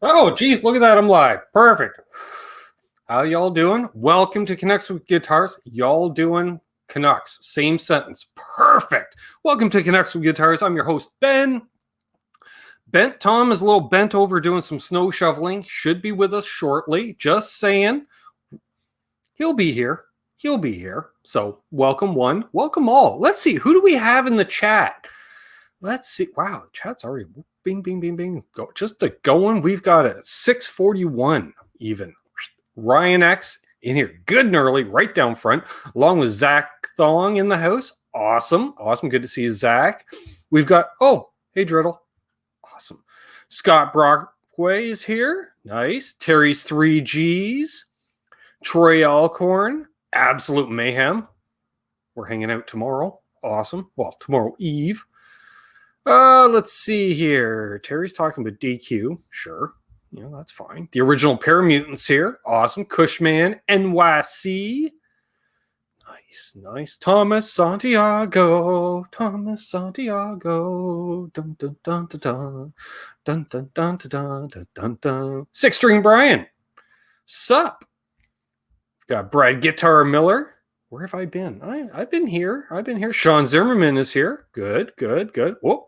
Oh, geez, look at that. I'm live. Perfect. How y'all doing? Welcome to Canucks with Guitars. Y'all doing Canucks. Same sentence. Perfect. Welcome to Canucks with Guitars. I'm your host, Ben. Tom is a little bent over doing some snow shoveling. Should be with us shortly. Just saying. He'll be here. He'll be here. So welcome one. Welcome all. Let's see. Who do we have in the chat? Let's see. Wow, the chat's already bing, bing, bing, bing. Go, just a going. We've got a 641 even. Ryan X in here, good and early, right down front, along with Zach Thong in the house. Awesome. Awesome. Good to see you, Zach. We've got, oh, hey, Driddle. Awesome. Scott Brockway is here. Nice. Terry's 3Gs. Troy Alcorn. Absolute mayhem. We're hanging out tomorrow. Awesome. Well, tomorrow Eve. Let's see here. Terry's talking about DQ. Sure. Yeah, that's fine. The original Paramutants here. Awesome. Cushman, NYC. Nice, nice. Thomas Santiago. Thomas Santiago. Dun dun dun dun dun. Dun dun dun dun dun dun dun. Six String Brian. Sup? Got Brad Guitar Miller. Where have I been? I've been here. Sean Zimmerman is here. Good. Whoop.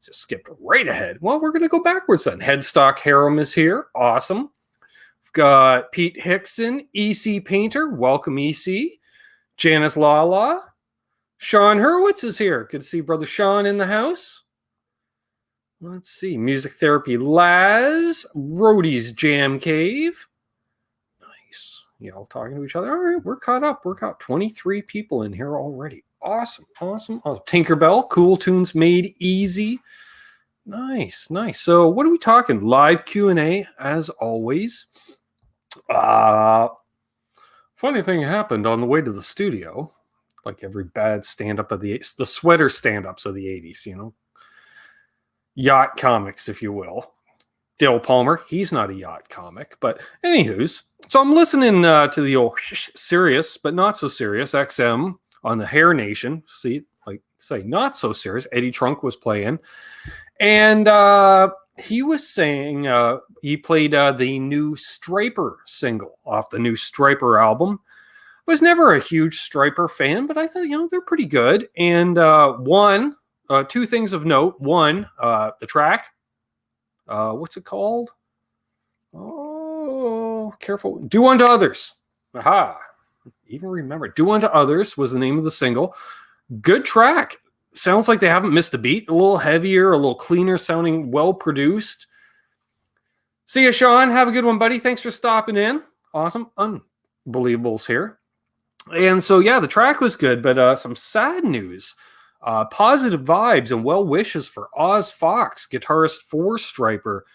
Just skipped right ahead. Well, we're going to go backwards then. Headstock Harem is here. Awesome. We've got Pete Hickson, EC Painter. Welcome, EC. Janice Lala. Sean Hurwitz is here. Good to see Brother Sean in the house. Let's see. Music Therapy Laz. Roadie's Jam Cave. Nice. You all talking to each other. All right, we're caught up. We're got 23 people in here already. Awesome. Tinkerbell, Cool Tunes Made Easy. Nice. So what are we talking? Live Q&A, as always. Funny thing happened on the way to the studio, like every bad stand-up of the sweater stand-ups of the 80s, you know. Yacht comics, if you will. Dale Palmer, he's not a yacht comic, but anywho's. So I'm listening to the old serious, but not so serious, XM on the Hair Nation. See, like say, not so serious. Eddie Trunk was playing. And he was saying he played the new Striper single off the new Striper album. I was never a huge Striper fan, but I thought, they're pretty good. And two things of note. One, the track. What's it called? Oh, careful. Do Unto Others. Aha. Even remember. Do Unto Others was the name of the single. Good track. Sounds like they haven't missed a beat. A little heavier, a little cleaner sounding, well produced. See you, Sean. Have a good one, buddy. Thanks for stopping in. Awesome. Unbelievables here. And so, yeah, the track was good, but some sad news. Positive vibes and well wishes for Oz Fox, guitarist for Striper.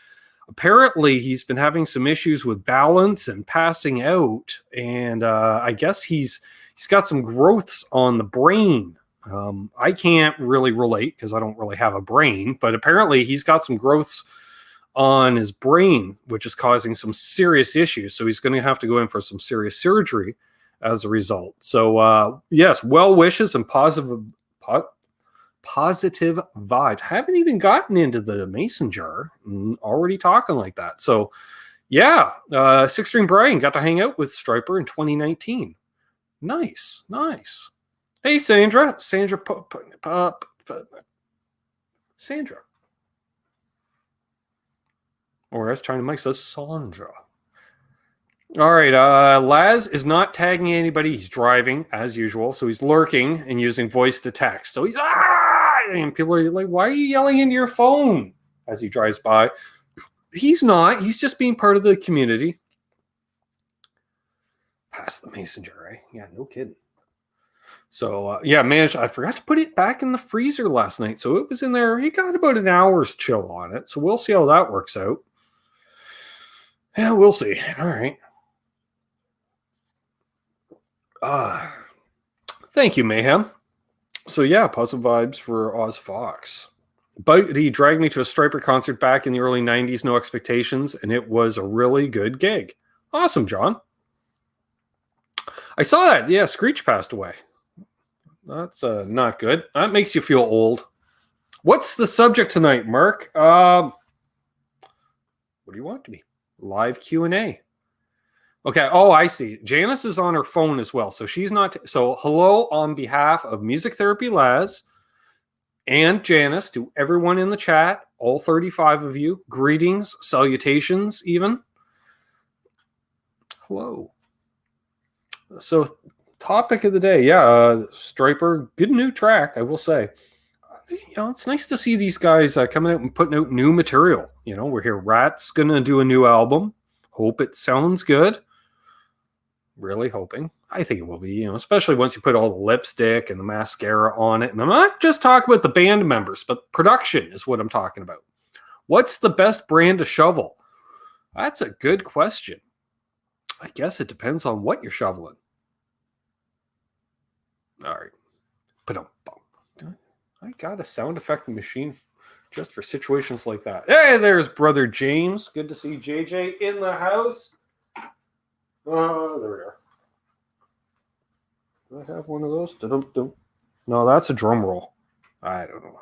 Apparently, he's been having some issues with balance and passing out, and I guess he's got some growths on the brain. I can't really relate because I don't really have a brain, but apparently he's got some growths on his brain, which is causing some serious issues. So he's going to have to go in for some serious surgery as a result. So yes, well wishes and positive vibes. Haven't even gotten into the mason jar and already talking like that. So yeah, Six String Brian got to hang out with Striper in 2019. Nice. Hey, Sandra. Or as China Mike says, Sandra. All right, Laz is not tagging anybody. He's driving, as usual, so he's lurking and using voice to text. So he's, and people are like, why are you yelling into your phone as he drives by? He's not. He's just being part of the community. Pass the mason jar, right? Yeah, no kidding. So, yeah, man, I forgot to put it back in the freezer last night. So it was in there. He got about an hour's chill on it. So we'll see how that works out. Yeah, we'll see. All right. Thank you, Mayhem. So yeah, positive vibes for Oz Fox. But he dragged me to a Striper concert back in the early 90s, no expectations, and it was a really good gig. Awesome, John. I saw that. Yeah, Screech passed away. That's not good. That makes you feel old. What's the subject tonight, Mark? What do you want it to be? Live Q&A. Okay. Oh, I see. Janice is on her phone as well. So she's not. So hello on behalf of Music Therapy Laz and Janice to everyone in the chat, all 35 of you. Greetings, salutations even. Hello. So topic of the day. Yeah, Striper, good new track, I will say. It's nice to see these guys coming out and putting out new material. We're here. Rat's going to do a new album. Hope it sounds good. Really hoping. I think it will be, especially once you put all the lipstick and the mascara on it. And I'm not just talking about the band members, but production is what I'm talking about. What's the best brand of shovel? That's a good question. I guess it depends on what you're shoveling. All right. I got a sound effect machine just for situations like that. Hey, there's Brother James. Good to see JJ in the house. Oh, there we are. Do I have one of those? No, that's a drum roll. I don't know.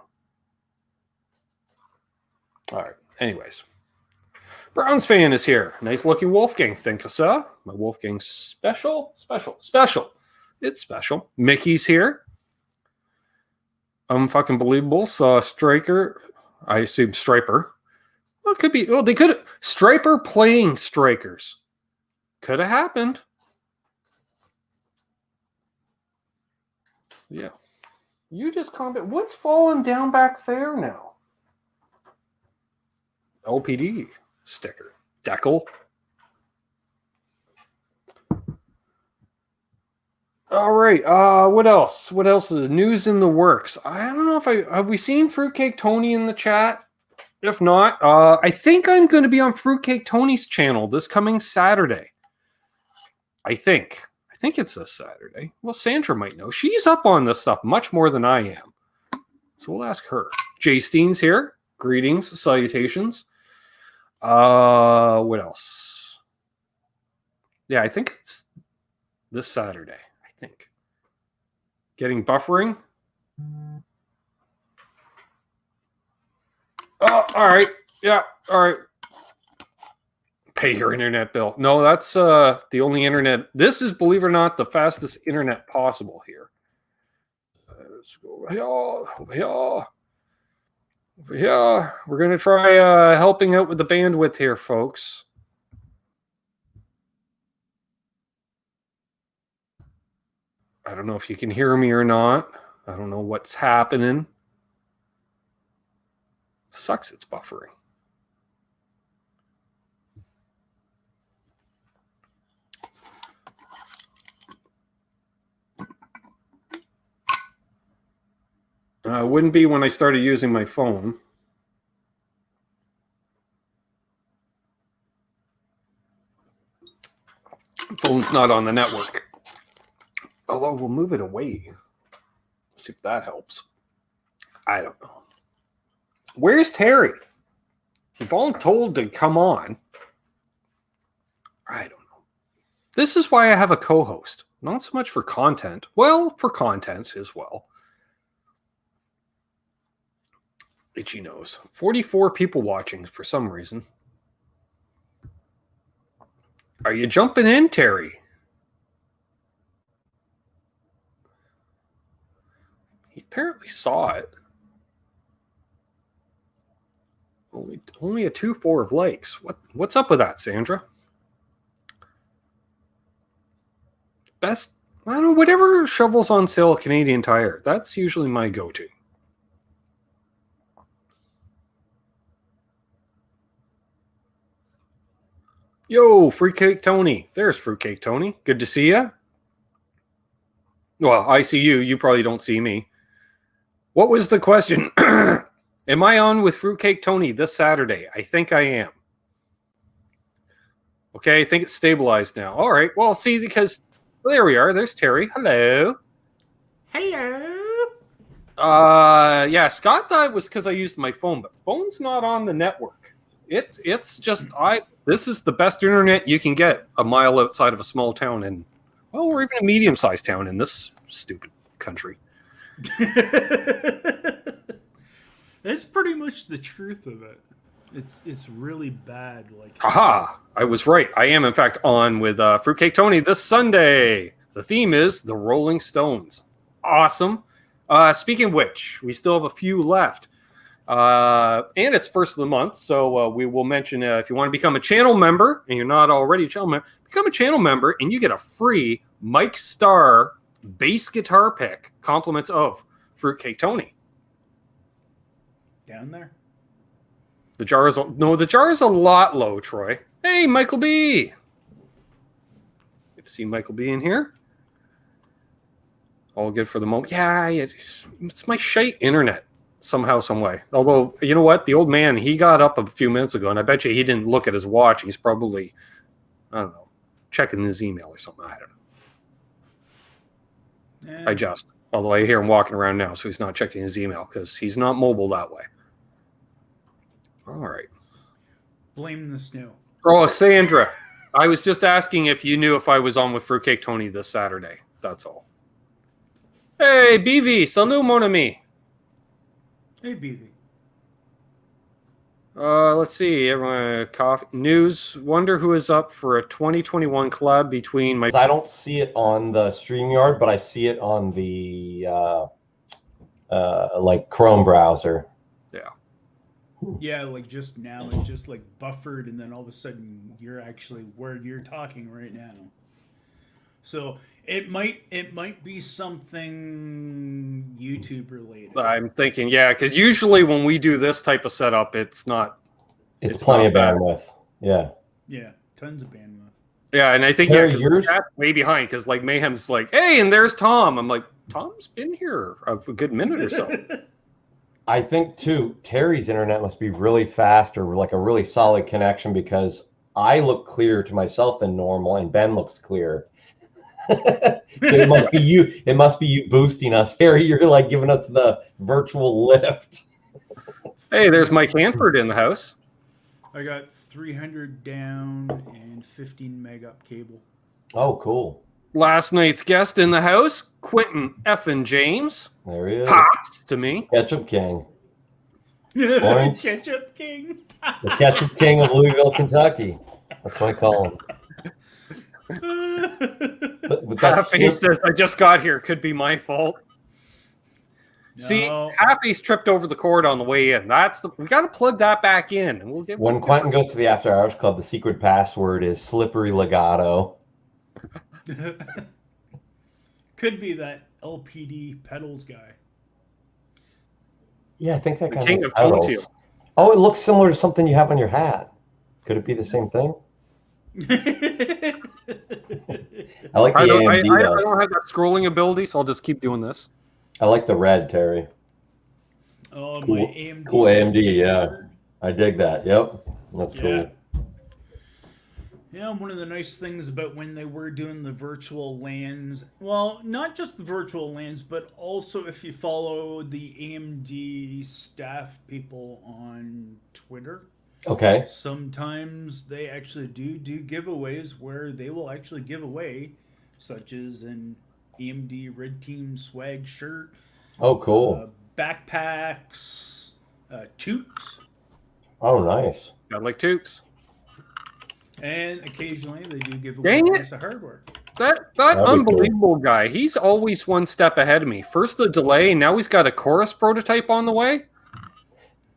All right. Anyways. Browns fan is here. Nice looking Wolfgang. Thank you, sir. My Wolfgang special. It's special. Mickey's here. Fucking believable. Striker. I assume Striper. Well, it could be. Well, they could. Striper playing Strikers. Could have happened. Yeah. You just comment. What's falling down back there now? LPD sticker. Decal. All right. What else? What else is news in the works? I don't know if have we seen Fruitcake Tony in the chat? If not, I think I'm going to be on Fruitcake Tony's channel this coming Saturday. I think it's this Saturday. Well, Sandra might know. She's up on this stuff much more than I am. So we'll ask her. Jay Steen's here. Greetings, salutations. What else? Yeah, I think it's this Saturday. I think. Getting buffering. Oh, all right. Yeah, all right. Pay your internet bill. No, that's the only internet. This is, believe it or not, the fastest internet possible here. Let's go over here. We're going to try helping out with the bandwidth here, folks. I don't know if you can hear me or not. I don't know what's happening. Sucks it's buffering. It wouldn't be when I started using my phone. Phone's not on the network. Although we'll move it away. See if that helps. I don't know. Where's Terry? If I'm told to come on, I don't know. This is why I have a co-host. Not so much for content. Well, for content as well. Itchy nose. 44 people watching for some reason. Are you jumping in, Terry? He apparently saw it. Only a 2-4 of likes. What's up with that, Sandra? Best, I don't know, whatever shovel's on sale at Canadian Tire. That's usually my go-to. Yo, Fruitcake Tony. There's Fruitcake Tony. Good to see you. Well, I see you. You probably don't see me. What was the question? Am I on with Fruitcake Tony this Saturday? I think I am. Okay, I think it's stabilized now. All right. Well, see, because there we are. There's Terry. Hello. Hello. Yeah, Scott thought it was because I used my phone, but the phone's not on the network. It's just this is the best internet you can get a mile outside of a small town in, well, or even a medium-sized town in this stupid country. That's pretty much the truth of it. It's really bad. Like, Aha! I was right. I am, in fact, on with Fruitcake Tony this Sunday. The theme is the Rolling Stones. Awesome. Speaking of which, we still have a few left. And it's first of the month, so we will mention if you want to become a channel member, and you're not already a channel member, become a channel member, and you get a free Mike Starr bass guitar pick, compliments of Fruitcake Tony. down there. The jar is a lot low, Troy. Hey, Michael B. Good to see Michael B in here. All good for the moment. Yeah, it's my shite internet somehow, some way. Although, you know what? The old man, he got up a few minutes ago, and I bet you he didn't look at his watch. He's probably, I don't know, checking his email or something. I don't know. Although I hear him walking around now, so he's not checking his email because he's not mobile that way. All right. Blame the snow. Oh, Sandra, I was just asking if you knew if I was on with Fruitcake Tony this Saturday. That's all. Hey, BV, salut, mon ami. Hey, BV. Let's see. Everyone, coffee news. Wonder who is up for a 2021 collab between my. I don't see it on the StreamYard, but I see it on the like Chrome browser. Yeah, like just now, it just like buffered, and then all of a sudden you're actually where you're talking right now. So it might be something YouTube related. I'm thinking, yeah, because usually when we do this type of setup, it's not. It's plenty of bandwidth. Yeah. Yeah, tons of bandwidth. Yeah, and I think Terry, because yours? that's way behind. Because like Mayhem's like, hey, and there's Tom. I'm like, Tom's been here a good minute or so. I think too, Terry's internet must be really fast or like a really solid connection because I look clearer to myself than normal, and Ben looks clear. So it must be you. It must be you boosting us, Terry. You're like giving us the virtual lift. Hey, there's Mike Hanford in the house. I got 300 down and 15 meg up cable. Oh, cool. Last night's guest in the house, Quentin Effin James. There he is. Pops to me. Ketchup King. Lawrence. Ketchup King. The Ketchup King of Louisville, Kentucky. That's what I call him. But Happy says, I just got here. Could be my fault. No. See, Happy's tripped over the cord on the way in. We got to plug that back in, and we'll get. When Quentin goes to the After Hours Club, the secret password is slippery legato. Could be that LPD Pedals guy. Yeah, I think that guy. King of pedals. Tontiel. Oh, it looks similar to something you have on your hat. Could it be the same thing? I like the I don't AMD. have that scrolling ability, so I'll just keep doing this. I like the red, Terry. Oh, Cool. my AMD. Cool AMD, yeah. I dig that. Yep, that's cool. Yeah, one of the nice things about when they were doing the virtual LANs, well, not just the virtual LANs, but also if you follow the AMD staff people on Twitter. Okay. Sometimes they actually do giveaways where they will actually give away, such as an AMD Red Team swag shirt. Oh, cool. Backpacks, toques. Oh, nice. Got like Tukes. And occasionally they do give away a piece of hardware. That That'd be unbelievable guy. He's always one step ahead of me. First the delay, now he's got a chorus prototype on the way.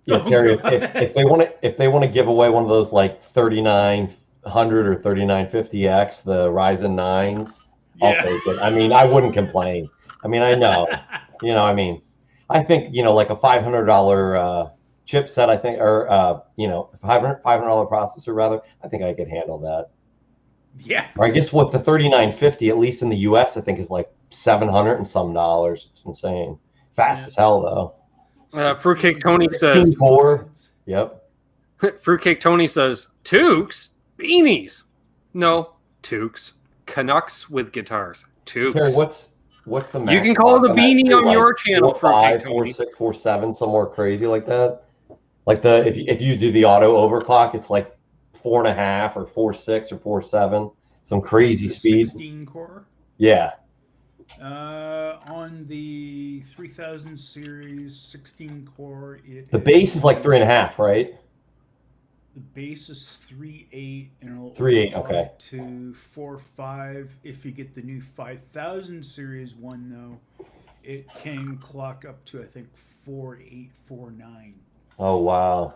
Yeah, Terry. If they want to give away one of those like 3900 or 3950X, the Ryzen 9s, I'll take it. I mean, I wouldn't complain. I mean, I know. I mean, I think like a $500 chipset, I think, or $500 processor rather. I think I could handle that. Yeah. Or I guess with the 3950, at least in the US, I think is like $700 and some dollars. It's insane. Fast as hell though. Fruitcake Tony says. 16 core. Yep. Fruitcake Tony says Tukes, beanies. No, Tukes, Canucks with guitars. Tukes. Terry, what's the max? You can call it a beanie on your channel, 4.5, Fruitcake Tony. 4.6, 4.7, somewhere crazy like that. Like if you do the auto overclock, it's like 4.5 or 4.6 or 4.7, some crazy speed. 16 core. Yeah. On the 3000 series 16 core, The base is like 3.5, right? The bass is 3.8 and it'll 3.8, overclock okay. to 4.5. If you get the new 5000 series one though, it can clock up to I think 4.8, 4.9. Oh wow!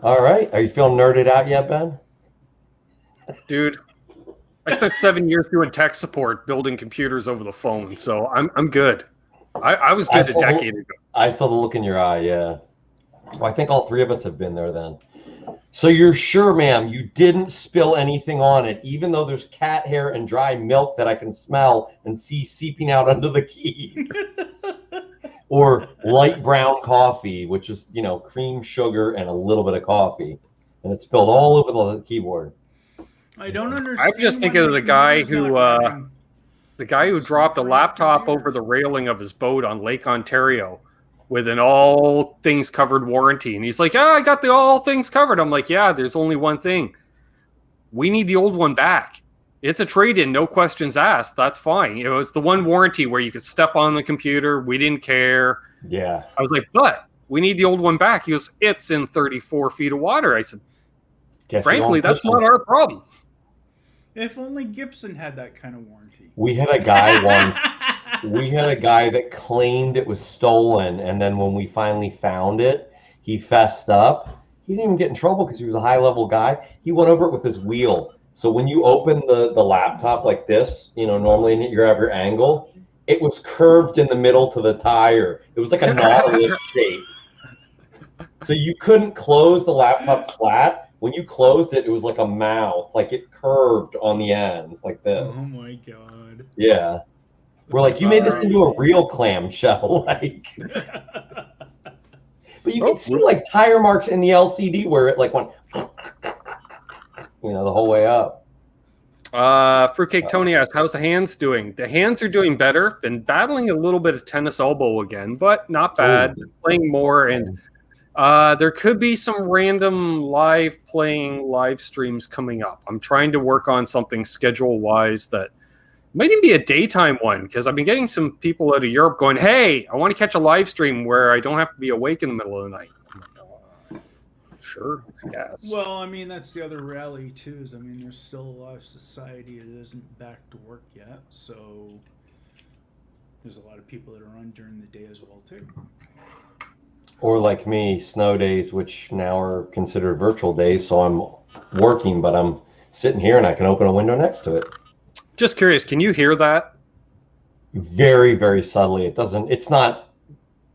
All right, are you feeling nerded out yet, Ben? Dude, I spent 7 years doing tech support, building computers over the phone, so I'm good. I was good a decade ago. I saw the look in your eye. Yeah. Well, I think all three of us have been there then. So you're sure, ma'am, you didn't spill anything on it, even though there's cat hair and dry milk that I can smell and see seeping out under the keys, or light brown coffee, which is cream, sugar, and a little bit of coffee, and it spilled all over the keyboard. I don't understand. I'm just thinking of the guy who dropped a laptop over the railing of his boat on Lake Ontario with an all things covered warranty. And he's like, I got the all things covered. I'm like, yeah, there's only one thing. We need the old one back. It's a trade-in, no questions asked. That's fine. It was the one warranty where you could step on the computer. We didn't care. Yeah. I was like, but we need the old one back. He goes, it's in 34 feet of water. I said, frankly, that's not our problem. If only Gibson had that kind of warranty. We had a guy once. We had a guy that claimed it was stolen, and then when we finally found it, he fessed up. He didn't even get in trouble because he was a high-level guy. He went over it with his wheel. So when you open the laptop like this, normally you have your angle, it was curved in the middle to the tire. It was like a nautilus shape. So you couldn't close the laptop flat. When you closed it, it was like a mouth, like it curved on the ends like this. Oh my god. Yeah. We're like, you made this into a real clamshell, like. But you can see like tire marks in the LCD where it like went, the whole way up. Fruitcake Tony asks, how's the hands doing? The hands are doing better. Been battling a little bit of tennis elbow again, but not bad. Playing more, and there could be some random live streams coming up. I'm trying to work on something schedule-wise that might even be a daytime one, because I've been getting some people out of Europe going, hey, I want to catch a live stream where I don't have to be awake in the middle of the night. Sure, I guess. Well, I mean, that's the other reality, too, is, there's still a lot of society that isn't back to work yet, so there's a lot of people that are on during the day as well, too. Or like me, snow days, which now are considered virtual days, so I'm working, but I'm sitting here and I can open a window next to it. Just curious, can you hear that? Very, very subtly. It's not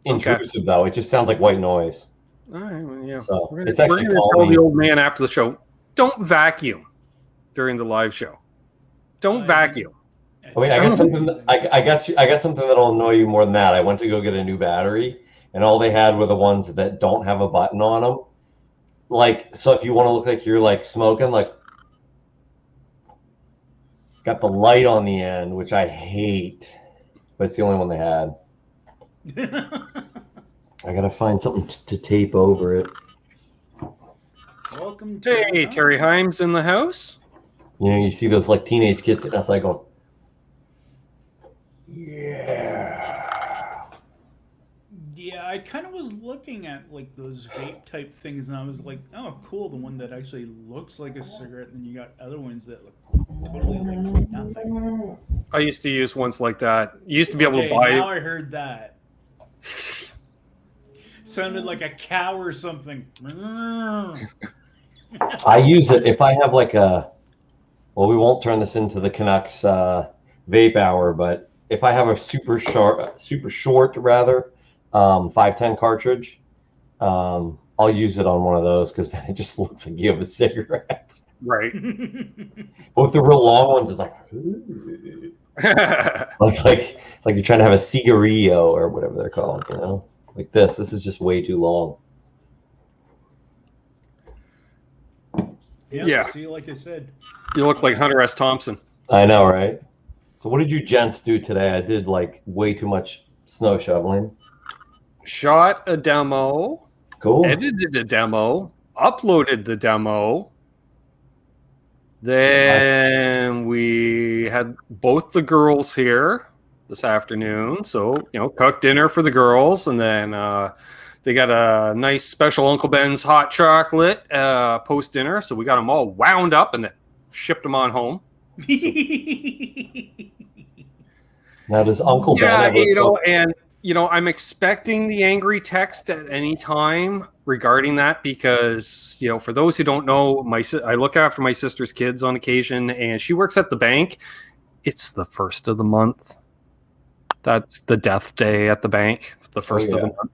intrusive, though. It just sounds like white noise. All right, well, yeah. So we're it's actually gonna tell the old man after the show, don't vacuum during the live show. Don't vacuum. Oh, wait, I got something. I got something that'll annoy you more than that. I went to go get a new battery, and all they had were the ones that don't have a button on them. Like, so if you want to look like you're like smoking, like, got the light on the end, which I hate, but it's the only one they had. I gotta find something to tape over it. Welcome to Hey, Terry Himes in the house. You see those like teenage kids sitting outside going, yeah. Yeah, I kind of was looking at like those vape type things, and I was like, oh, cool, the one that actually looks like a cigarette, and then you got other ones that look totally like nothing. I used to use ones like that. You used to be able to buy. Now I heard that. Sounded like a cow or something. I use it if I have like well, we won't turn this into the Canucks vape hour, but if I have a super short rather, 510 cartridge, I'll use it on one of those because then it just looks like you have a cigarette. Right. But with the real long ones, it's like, like you're trying to have a cigarillo or whatever they're called, Like this is just way too long. Yeah. See, like I said, You look like Hunter S. Thompson. I know, right? So what did you gents do today? I did like way too much snow shoveling. Shot a demo. Cool. Edited a demo. Uploaded the demo. Then we had both the girls here this afternoon. So, cooked dinner for the girls. And then They got a nice special Uncle Ben's hot chocolate post dinner, so we got them all wound up and then shipped them on home. Now, does Uncle Ben ever I'm expecting the angry text at any time regarding that because, for those who don't know, I look after my sister's kids on occasion, and she works at the bank. It's the first of the month. That's the death day at the bank, the first of the month.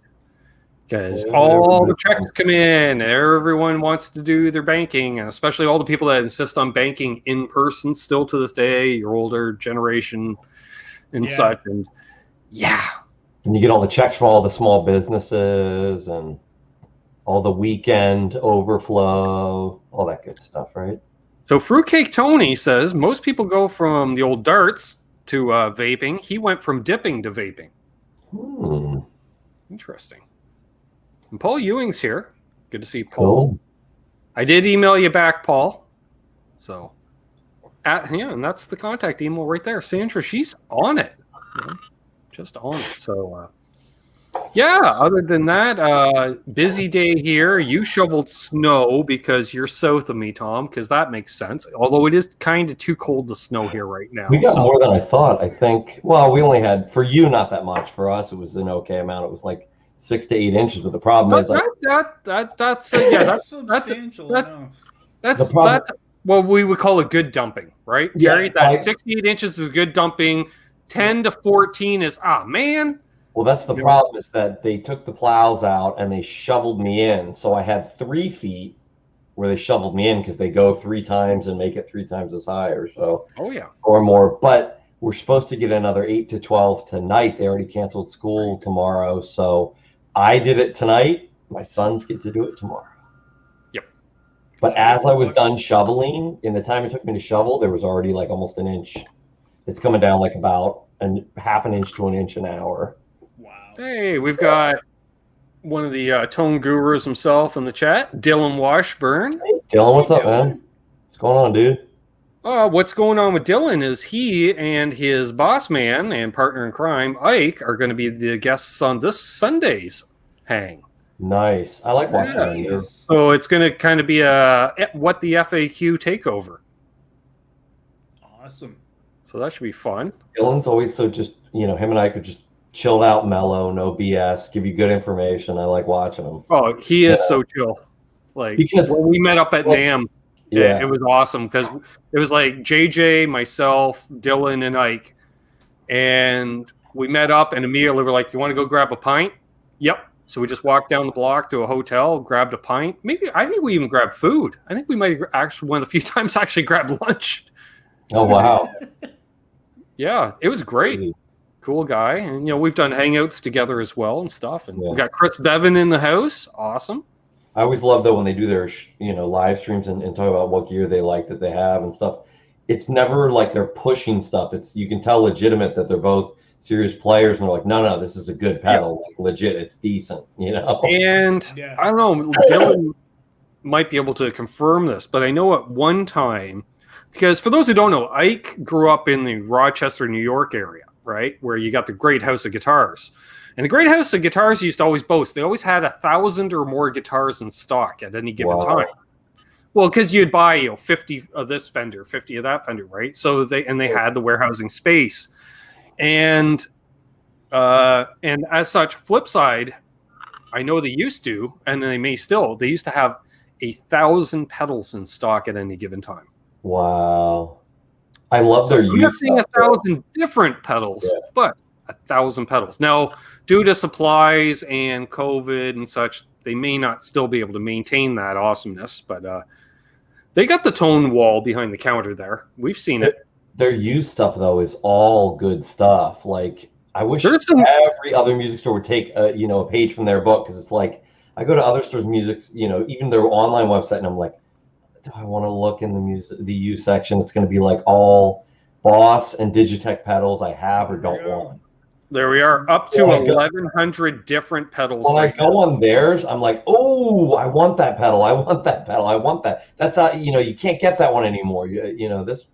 Because all the checks come in, and everyone wants to do their banking, and especially all the people that insist on banking in person still to this day, your older generation and such. And and you get all the checks from all the small businesses and all the weekend overflow, all that good stuff, right? So Fruitcake Tony says most people go from the old darts to vaping. He went from dipping to vaping. Interesting. And Paul Ewing's here. Good to see Paul. Cool. I did email you back, Paul. So, and that's the contact email right there. Sandra, she's on it. Just on it. So, other than that, busy day here. You shoveled snow because you're south of me, Tom, because that makes sense. Although it is kind of too cold to snow here right now. We got more than I thought, I think. Well, we only had, for you, not that much. For us, it was an okay amount. It was like 6 to 8 inches, but the problem is that's substantial enough. That's what we would call a good dumping, right, Terry? 6 to 8 inches is a good dumping. 10 to 14 is man. Well, that's the problem, is that they took the plows out and they shoveled me in. So I had 3 feet where they shoveled me in because they go 3 times and make it 3 times as high or so. Or more. But we're supposed to get another 8 to 12 tonight. They already canceled school tomorrow, so I did it tonight. My sons get to do it tomorrow. Yep. But as I was done shoveling, in the time it took me to shovel, there was already like almost an inch. It's coming down like about half an inch to an inch an hour. Wow. Hey, we've got one of the tone gurus himself in the chat, Dylan Washburn. Hey, Dylan, what's up, man? What's going on, dude? What's going on with Dylan is he and his boss man and partner in crime, Ike, are going to be the guests on this Sunday's hang. Nice. I like watching that. So it's going to kind of be what the FAQ takeover. Awesome. So that should be fun. Dylan's always so just, him and I could just chilled out, mellow, no BS, give you good information. I like watching him. Oh, he is so chill. Because when we met up at NAMM, it was awesome because it was like JJ, myself, Dylan, and Ike. And we met up and immediately we're like, you want to go grab a pint? Yep. So we just walked down the block to a hotel, grabbed a pint. I think we even grabbed food. I think we might have actually one of the few times actually grabbed lunch. Oh, wow. Yeah, it was great. Cool guy. And, we've done hangouts together as well and stuff. And we got Chris Bevan in the house. Awesome. I always love, though, when they do their, live streams and talk about what gear they like that they have and stuff. It's never like they're pushing stuff. You can tell legitimate that they're both serious players. And they're like, no, this is a good pedal. Like, legit, it's decent, And I don't know, Dylan might be able to confirm this, but I know at one time, because for those who don't know, Ike grew up in the Rochester, New York area, right? Where you got the Great House of Guitars. And the Great House of Guitars used to always boast. They always had 1,000 or more guitars in stock at any given time. Well, because you'd buy 50 of this Fender, 50 of that Fender, right? So they had the warehousing space. And as such, flip side, I know they used to, and they may still, they used to have 1,000 pedals in stock at any given time. Wow. I love their use. I'm not saying 1,000 different pedals, but 1,000 pedals. Now, due to supplies and COVID and such, they may not still be able to maintain that awesomeness, but they got the tone wall behind the counter there. We've seen it. Their used stuff, though, is all good stuff. Like, I wish every other music store would take a page from their book, because it's like, I go to other stores' music, even their online website, and I'm like, do I want to look in the used section? It's going to be like all Boss and Digitech pedals I have or don't want. There we are, up to 1,100 different pedals. When I go on theirs, I'm like, oh, I want that pedal. I want that pedal. I want that. That's how, you can't get that one anymore. This.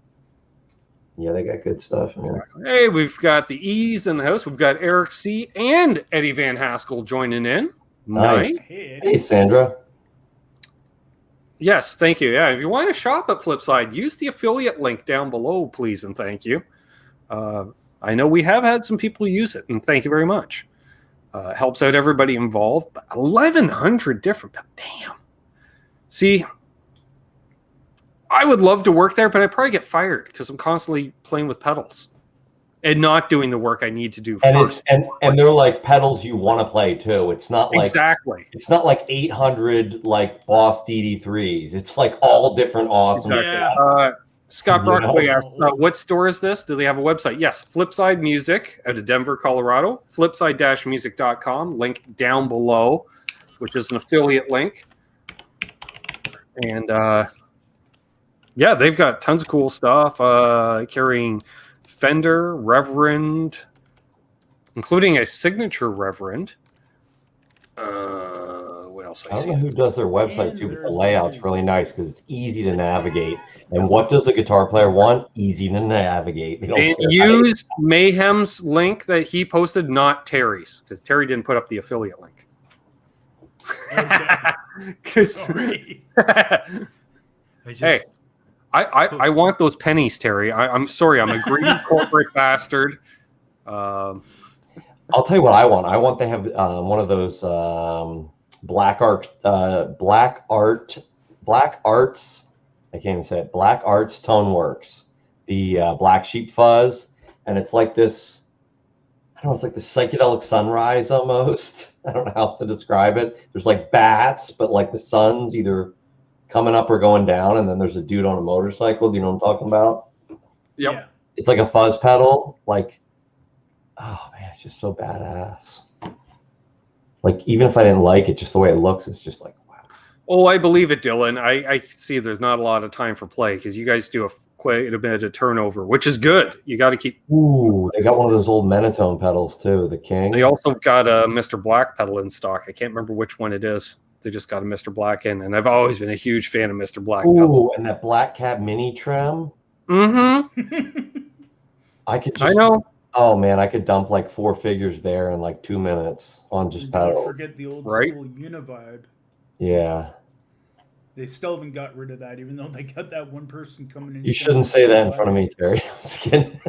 Yeah, they got good stuff. Exactly. Hey, we've got the E's in the house. We've got Eric C. and Eddie Van Haskell joining in. Nice. Hey, Sandra. Yes, thank you. Yeah, if you want to shop at Flipside, use the affiliate link down below, please, and thank you. I know we have had some people use it, and thank you very much. Helps out everybody involved. But 1,100 different... Damn. See, I would love to work there, but I'd probably get fired because I'm constantly playing with pedals and not doing the work I need to do first. And they're like pedals you want to play too. It's not like It's not like 800 like Boss DD3s. It's like all different awesome. Exactly. Yeah. Scott Brockway asked, what store is this? Do they have a website? Yes, Flipside Music out of Denver, Colorado. Flipside-music.com. Link down below, which is an affiliate link. And yeah, they've got tons of cool stuff. Carrying Fender, Reverend, including a signature Reverend. What else I don't know who does their website too, but the layout's really nice because it's easy to navigate. And what does a guitar player want? Easy to navigate. And use Mayhem's link that he posted, not Terry's, because Terry didn't put up the affiliate link. Sorry. Hey, I want those pennies, Terry. I'm sorry, I'm a greedy corporate bastard. I'll tell you what I want. I want to have one of those Black Arts. I can't even say it. Black Arts Toneworks, the Black Sheep Fuzz, and it's like this. I don't know. It's like the psychedelic sunrise almost. I don't know how else to describe it. There's like bats, but like the sun's either coming up or going down, and then there's a dude on a motorcycle. Do you know what I'm talking about? Yep. Yeah. It's like a fuzz pedal. Like, oh man, it's just so badass. Like, even if I didn't like it, just the way it looks, it's just like, wow. Oh, I believe it, Dylan. I see there's not a lot of time for play because you guys do quite a bit of turnover, which is good. You got to keep... Ooh, they got one of those old Menatone pedals, too, the King. They also got a Mr. Black pedal in stock. I can't remember which one it is. They just got a Mr. Black in, and I've always been a huge fan of Mr. Black pedal. And that Black Cat Mini Trim. Mm-hmm. I know. Oh, man, I could dump like 4 figures there in like 2 minutes on just pedal. Don't forget the old school Univibe. Yeah. They still haven't got rid of that, even though they got that one person coming in. You shouldn't say that in front of me, Terry. I'm just kidding.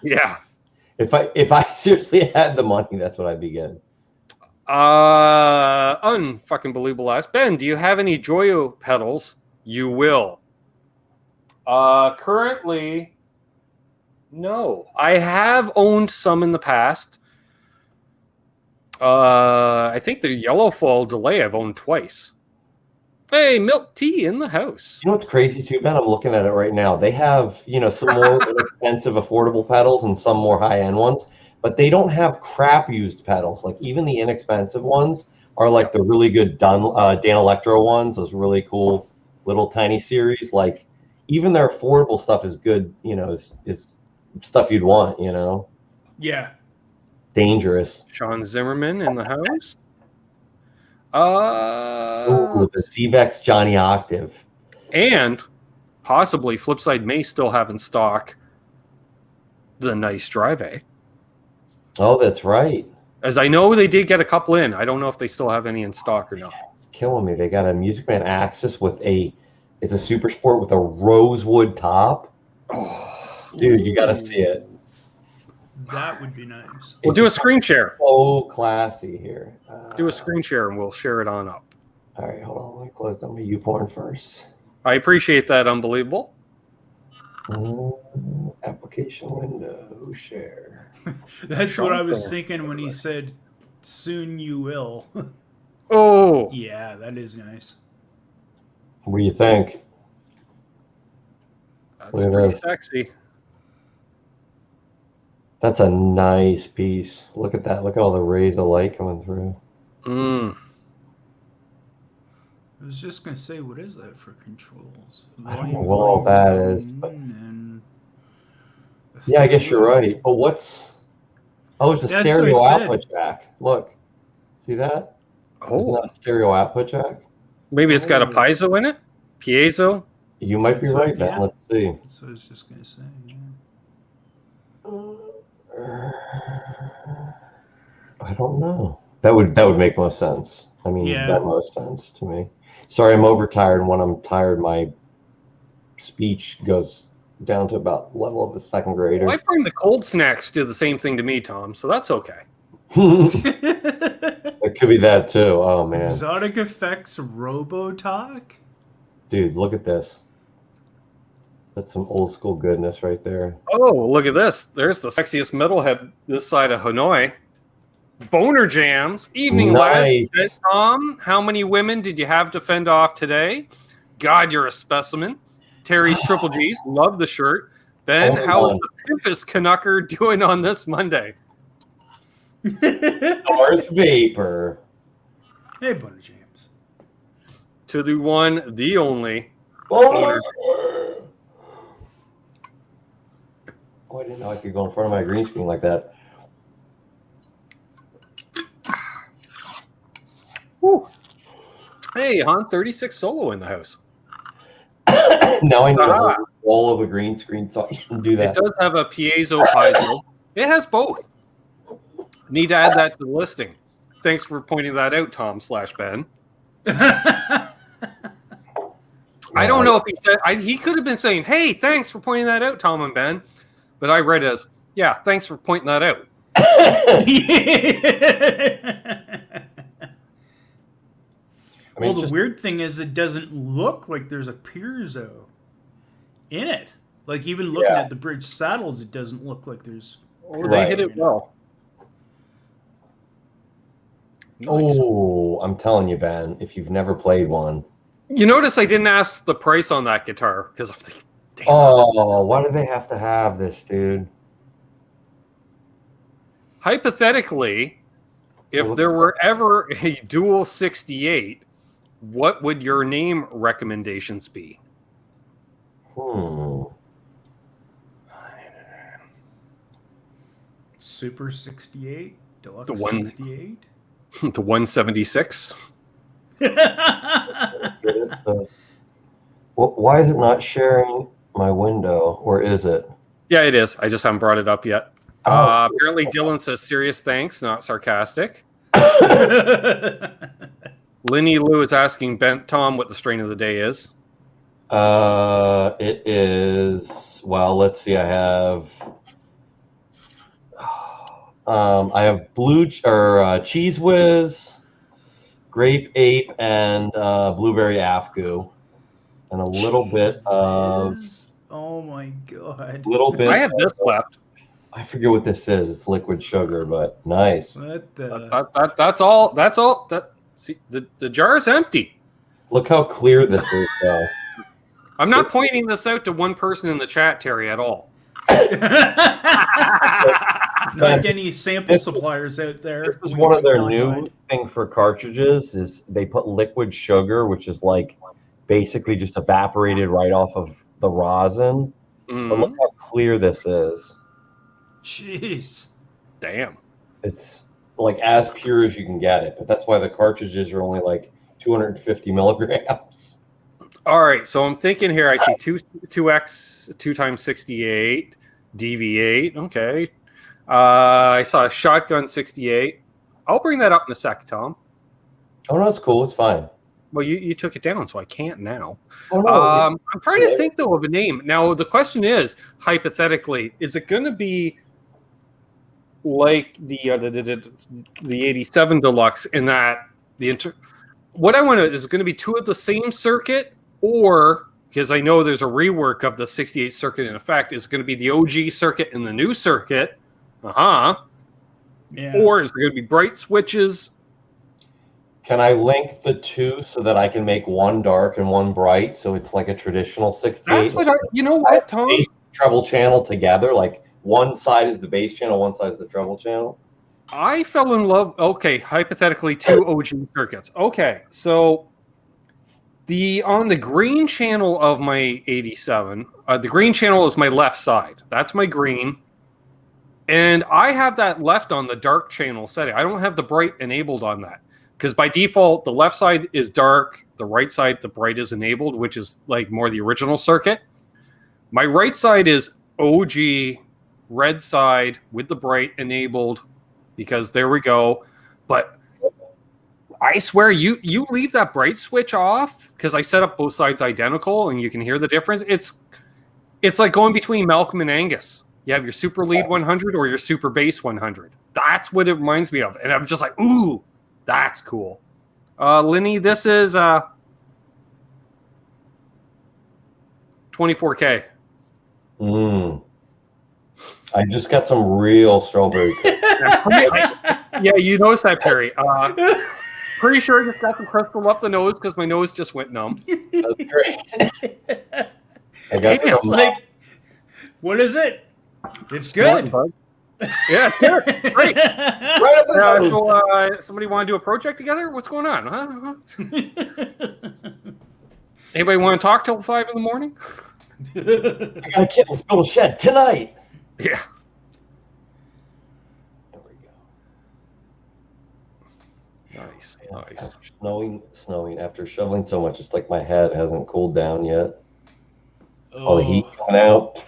Yeah. If I seriously had the money, that's what I'd be getting. Unfucking believable ass. Ben, do you have any Joyo pedals? You will. Currently, no. I have owned some in the past. I think the Yellow Fall Delay I've owned twice. Hey, milk tea in the house. You know what's crazy too, Ben? I'm looking at it right now. They have, some more inexpensive, affordable pedals and some more high-end ones, but they don't have crap used pedals. Like even the inexpensive ones are like the really good Dan Electro ones, those really cool little tiny series. Like even their affordable stuff is good, is stuff you'd want, Yeah. Dangerous. Sean Zimmerman in the house. Ooh, the Zebex Johnny Octave. And possibly Flipside may still have in stock the Nice Drive A. Oh, that's right. As I know they did get a couple in. I don't know if they still have any in stock or not. It's killing me. They got a Music Man Axis it's a Super Sport with a rosewood top. Oh, dude, you got to see it. That would be nice. We'll do a screen share. So classy here. Do a screen share and we'll share it on up. All right, hold on. Let me close down my YouPorn first. I appreciate that, Unbelievable. Application window, share. That's what I was thinking when he said, soon you will. Oh. Yeah, that is nice. What do you think? That's pretty sexy. That's a nice piece. Look at that. Look at all the rays of light coming through. Mm. I was just going to say, what is that for controls? I don't know what all that is. But... yeah, I guess you're right. But what's... oh, it's a stereo output jack. Look. See that? Oh. Isn't that a stereo output jack? Maybe it's got a piezo in it? Piezo? You might be right, man. Let's see. So I was just going to say, yeah. I don't know. That would make most sense. I mean, that most sense to me. Sorry, I'm overtired, and when I'm tired, my speech goes down to about level of a second grader. Well, I find the cold snacks do the same thing to me, Tom, so that's okay. It could be that too. Oh man. Exotic Effects Robotalk? Dude, look at this. That's some old school goodness right there. Oh, look at this. There's the sexiest metalhead this side of Hanoi. Boner Jams. Evening, Nice. lads. Tom, how many women did you have to fend off today? God, you're a specimen. Terry's Triple G's. Love the shirt. Ben, how's the Pimpus Canucker doing on this Monday? Darth Vapor. Hey, Boner James. To the one, the only. Oh, I didn't know I could go in front of my green screen like that. Woo. Hey, Han, 36 solo in the house. Now I need a roll of a green screen so I can do that. It does have a piezo piezo. It has both. Need to add that to the listing. Thanks for pointing that out, Tom/Ben. I don't know if he said he could have been saying, "Hey, thanks for pointing that out, Tom and Ben," but I read it as, "Yeah, thanks for pointing that out." Well, the weird thing is it doesn't look like there's a piezo in it. Like, even looking at the bridge saddles, it doesn't look like there's... Oh, they hit it well. Nice. Oh, I'm telling you, Ben, if you've never played one. You notice I didn't ask the price on that guitar, because I'm thinking, damn. Oh, why do they have to have this, dude? Hypothetically, if there were ever a dual 68, what would your name recommendations be? Super 68? Deluxe The one- 68? The 176? Why is it not sharing my window, or is it? Yeah, it is. I just haven't brought it up yet. Oh. Apparently, Dylan says serious thanks, not sarcastic. Linny Lou is asking Tom what the strain of the day is. It is, well, let's see. I have Cheese Whiz, Grape Ape, and Blueberry Afgoo, and a little bit of. Oh my god! I have this left. I forget what this is. It's liquid sugar, but nice. What the? That's all. That's all. See, the jar is empty. Look how clear this is, though. I'm not pointing this out to one person in the chat, Terry, at all. Not any sample suppliers out there. This is one of their new thing for cartridges. Is they put liquid sugar, which is like basically just evaporated right off of the rosin. But look how clear this is. Jeez. Damn. It's like as pure as you can get it, but that's why the cartridges are only like 250 milligrams. All right, so I'm thinking here. I see 2x 2x68 DV8. Okay. I saw a shotgun 68. I'll bring that up in a sec, Tom. Oh no, it's cool. It's fine. Well, you took it down, so I can't now. Oh, no. I'm trying to think though of a name. Now the question is, hypothetically, is it going to be like the 87 Deluxe in that what I want to is it going to be two of the same circuit, or because I know there's a rework of the 68 circuit in effect, is it going to be the OG circuit and the new circuit? Yeah. Or is there going to be bright switches? Can I link the two so that I can make one dark and one bright, so it's like a traditional 68? That's what you know what, Tom? Bass treble channel together, like one side is the bass channel, one side is the treble channel. I fell in love. Okay, hypothetically, two OG circuits. Okay, so on the green channel of my 87, the green channel is my left side. That's my green. And I have that left on the dark channel setting. I don't have the bright enabled on that. Because by default, the left side is dark, the right side, the bright is enabled, which is like more the original circuit. My right side is OG red side with the bright enabled, because there we go. But I swear, you leave that bright switch off because I set up both sides identical, and you can hear the difference. It's like going between Malcolm and Angus. You have your super lead 100 or your super bass 100. That's what it reminds me of, and I'm just like, ooh, that's cool. Linny, this is 24K. I just got some real strawberry. Yeah, you noticed that, Terry. Pretty sure I just got some crystal up the nose because my nose just went numb. That's great. I got some. Like, what is it? It's good. Yeah, sure. Great. Right up the nose. So, somebody want to do a project together? What's going on? Huh? Anybody want to talk till 5 in the morning? I got a kit. Let's build a shed tonight. Yeah. There we go. Nice. After snowing. After shoveling so much, it's like my head hasn't cooled down yet. All the heat coming out.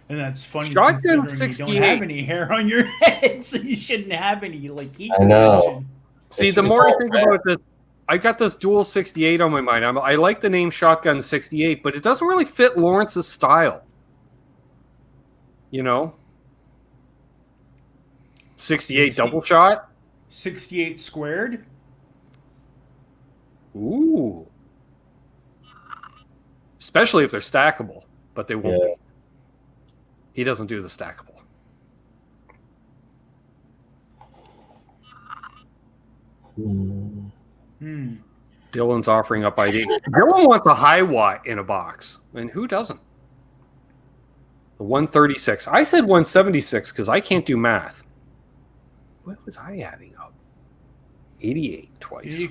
And that's funny. Shotgun considering 68. You don't have any hair on your head, so you shouldn't have any like heat I know. protection. See, the more I think about this, I got this dual 68 on my mind. I like the name Shotgun 68, but it doesn't really fit Lawrence's style. You know? 68 double shot? 68 squared? Ooh. Especially if they're stackable, but they won't be. He doesn't do the stackable. Dylan's offering up ID. Dylan wants a high watt in a box. And who doesn't? The 136. I said 176 because I can't do math. What was I adding up? 88 twice. You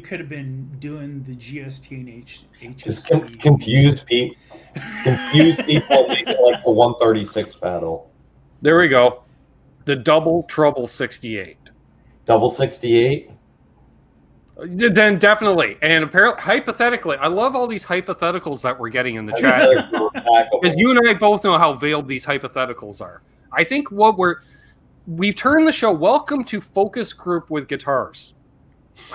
could have been doing the GST and HST. Just confuse people. Confuse people make it like the 136 pedal. There we go. The double trouble 68. Double 68? Then definitely. And apparently, hypothetically, I love all these hypotheticals that we're getting in the chat. Because you and I both know how veiled these hypotheticals are. I think we've turned the show, welcome to focus group with guitars.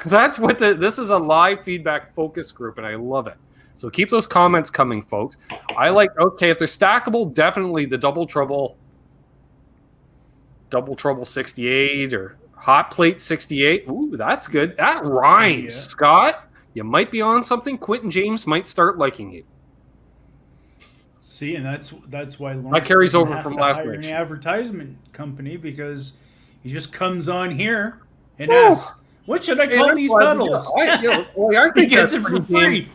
That's what this is, a live feedback focus group, and I love it. So keep those comments coming, folks. I like, okay, if they're stackable, definitely the double trouble 68 or hot plate 68. Ooh, that's good. That rhymes. Yeah. Scott, you might be on something. Quentin James might start liking you. See, and that's why Lawrence that carries over from last week. An advertisement company, because he just comes on here and asks, "What should I call these pedals?" I think he gets it for free.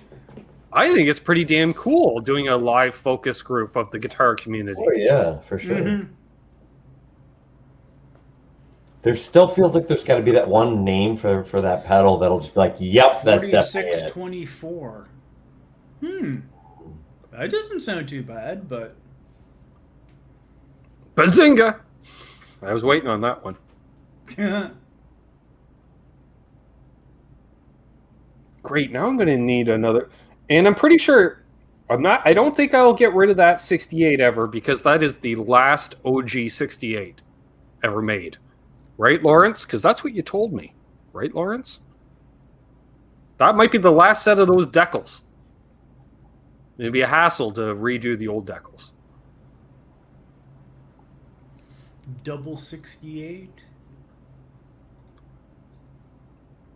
I think it's pretty damn cool doing a live focus group of the guitar community. Oh yeah, for sure. Mm-hmm. There still feels like there's got to be that one name for that pedal that'll just be like, "Yep, that's definitely it." 4624. That doesn't sound too bad, but Bazinga! I was waiting on that one. Great. Now I'm going to need another, and I'm pretty sure I don't think I'll get rid of that 68 ever, because that is the last OG 68 ever made. Right, Lawrence? Because that's what you told me. Right, Lawrence? That might be the last set of those decals. It'd be a hassle to redo the old decals. Double 68?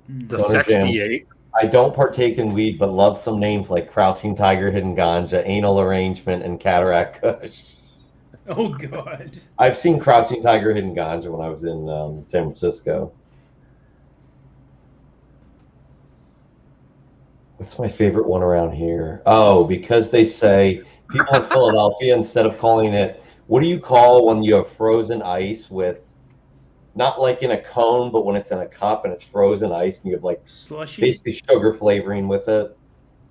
The 68? I don't partake in weed, but love some names like Crouching Tiger, Hidden Ganja, Anal Arrangement, and Cataract Kush. Oh, God. I've seen Crouching Tiger, Hidden Ganja when I was in San Francisco. What's my favorite one around here? Oh, because they say, people in Philadelphia, instead of calling it, what do you call when you have frozen ice with, not like in a cone, but when it's in a cup and it's frozen ice and you have like slushy, basically sugar flavoring with it?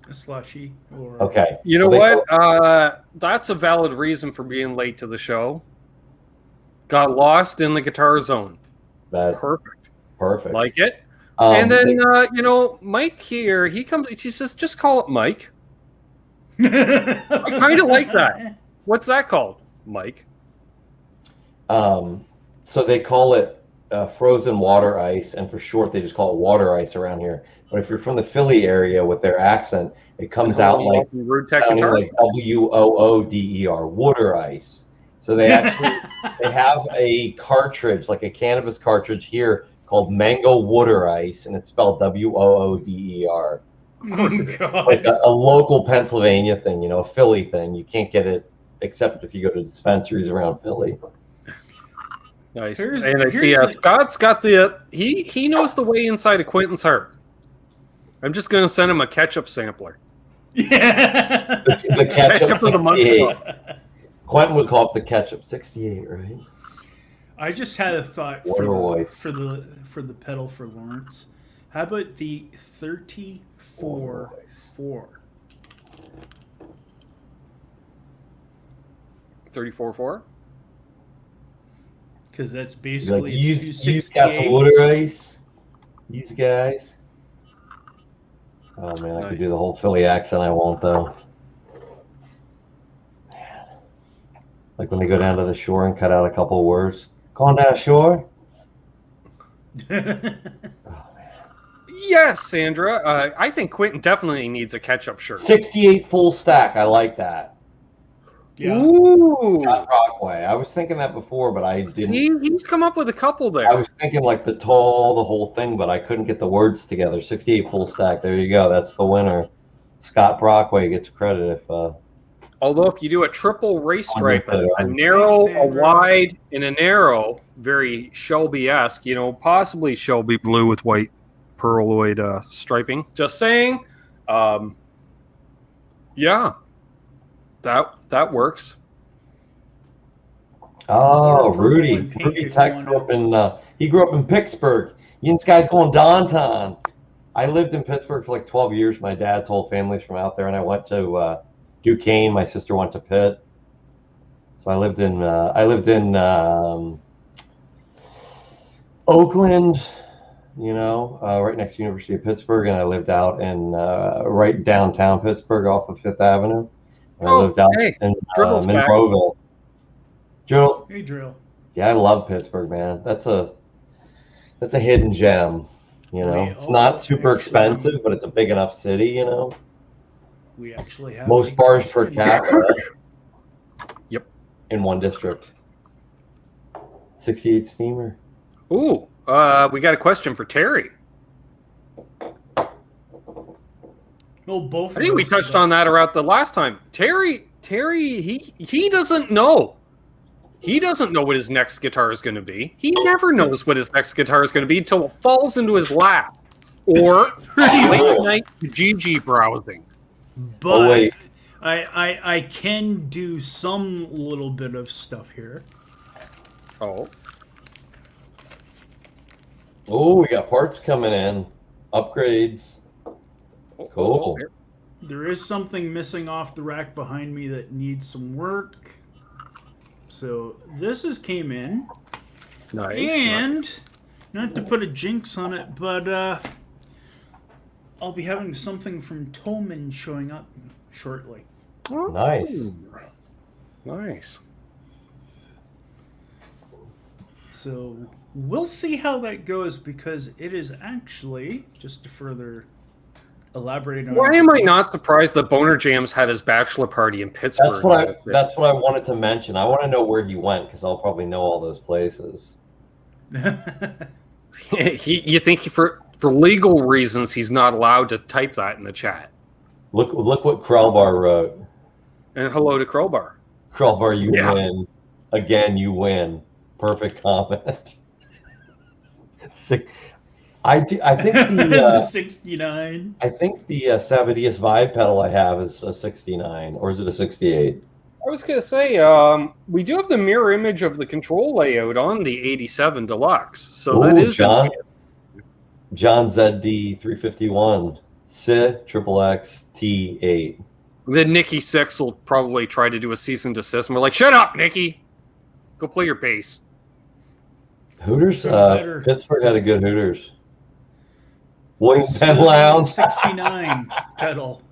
A slushy. Or... Okay. You know what? That's a valid reason for being late to the show. Got lost in the guitar zone. Perfect. Like it. And then, Mike here, he says, just call it Mike. I kind of like that. What's that called, Mike? So they call it frozen water ice, and for short they just call it water ice around here. But if you're from the Philly area with their accent, it comes out like sounding like WOODER, water ice. So they actually they have a cartridge, like a cannabis cartridge here called Mango Water Ice, and it's spelled WOODER. Oh, God. Like a local Pennsylvania thing, a Philly thing. You can't get it except if you go to dispensaries around Philly. Nice. And I see Scott's got he knows the way inside of Quentin's heart. I'm just going to send him a ketchup sampler. Yeah. The ketchup of the month. Quentin would call it the ketchup 68, right? I just had a thought for the pedal for Lawrence. How about the 34-4? 34-4? Because that's basically you got some water ice. These guys. Oh man, I could do the whole Philly accent. I won't though. Like when they go down to the shore and cut out a couple of words. Going down shore. Yes, Sandra. I think Quentin definitely needs a ketchup shirt. 68 full stack. I like that. Yeah. Ooh. Scott Brockway. I was thinking that before, but I didn't. He's come up with a couple there. I was thinking like the whole thing, but I couldn't get the words together. 68 full stack. There you go. That's the winner. Scott Brockway gets credit if. Although if you do a triple race stripe, a narrow, a wide, and a narrow, very Shelby-esque, possibly Shelby blue with white pearloid striping. Just saying. Yeah. That works. Oh, Rudy Tech grew up in Pittsburgh. This guy's going downtown. I lived in Pittsburgh for like 12 years. My dad's whole family's from out there, and I went to Duquesne. My sister went to Pitt. So I lived in Oakland, right next to University of Pittsburgh, and I lived out in right downtown Pittsburgh off of Fifth Avenue. And I lived out in Monroeville. Drill. Hey, Drill. Yeah, I love Pittsburgh, man. That's a hidden gem. It's not super expensive, but it's a big enough city. We actually have most bars per capita. Yep. In one district. 68 steamer. Ooh, we got a question for Terry. Well, both. I think we touched on that around the last time. Terry, he doesn't know. He doesn't know what his next guitar is going to be. He never knows what his next guitar is going to be until it falls into his lap or late night GG browsing. But I can do some little bit of stuff here. Oh, we got parts coming in, upgrades. Cool. There is something missing off the rack behind me that needs some work. So this came in. Nice. And not to put a jinx on it, but I'll be having something from Tolman showing up shortly. Oh, nice. So we'll see how that goes, because it is actually, just to further elaborate on. Why am I not surprised that Boner Jams had his bachelor party in Pittsburgh? That's what I wanted to mention. I want to know where he went, because I'll probably know all those places. You think for legal reasons he's not allowed to type that in the chat? Look what Krellbar wrote. And hello to Crowbar. Krellbar, you win. Again, you win. Perfect comment. I think the 69. I think the Savadius Vibe pedal I have is a 69, or is it a 68? I was gonna say, we do have the mirror image of the control layout on the 87 Deluxe, so that is John ZD 351 XXX T8. Then Nikki Six will probably try to do a cease and desist, and we're like, "Shut up, Nikki! Go play your bass." Hooters. Pittsburgh had a good Hooters. William Penn Lounge. 69 pedal.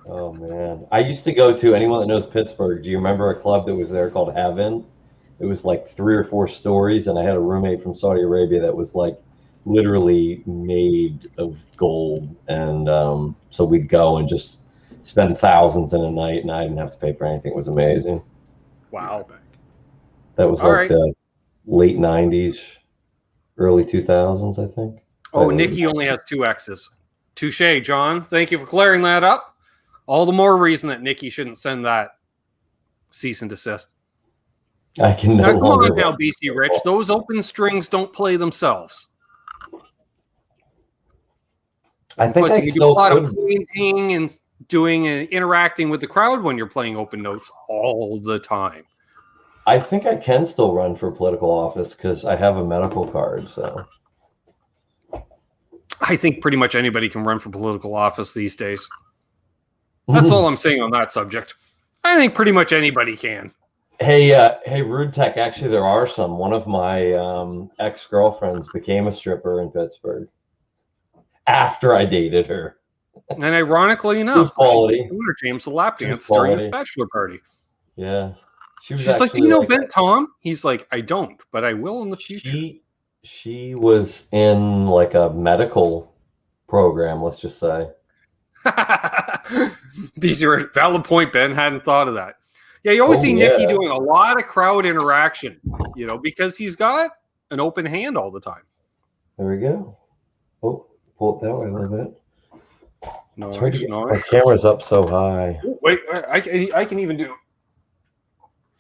Oh man, I used to go to, anyone that knows Pittsburgh, do you remember a club that was there called Heaven? It was like 3 or 4 stories, and I had a roommate from Saudi Arabia that was like literally made of gold. And so we'd go and just spend thousands in a night, and I didn't have to pay for anything. It was amazing. Wow. That was the late 90s, early 2000s, I think. Oh, Nikki only has 2 X's. Touche, John. Thank you for clearing that up. All the more reason that Nikki shouldn't send that cease and desist. I can now, come on now, BC Rich. Those open strings don't play themselves. I think you do a lot of painting and doing and interacting with the crowd when you're playing open notes all the time. I think I can still run for political office because I have a medical card. So I think pretty much anybody can run for political office these days. That's all I'm saying on that subject. I think pretty much anybody can. Hey, Rude Tech. Actually, there are some. One of my ex-girlfriends became a stripper in Pittsburgh after I dated her. And ironically enough, quality. James a lap dance during his bachelor party. Yeah. She's like, do you know Ben Tom? He's like, I don't, but I will in the future. She was in like a medical program, let's just say. BC, valid point, Ben. Hadn't thought of that. Yeah, you always see Nicky doing a lot of crowd interaction, because he's got an open hand all the time. There we go. Oh, pull it that way a little bit. Nice. My camera's up so high. Ooh, wait, I can even do.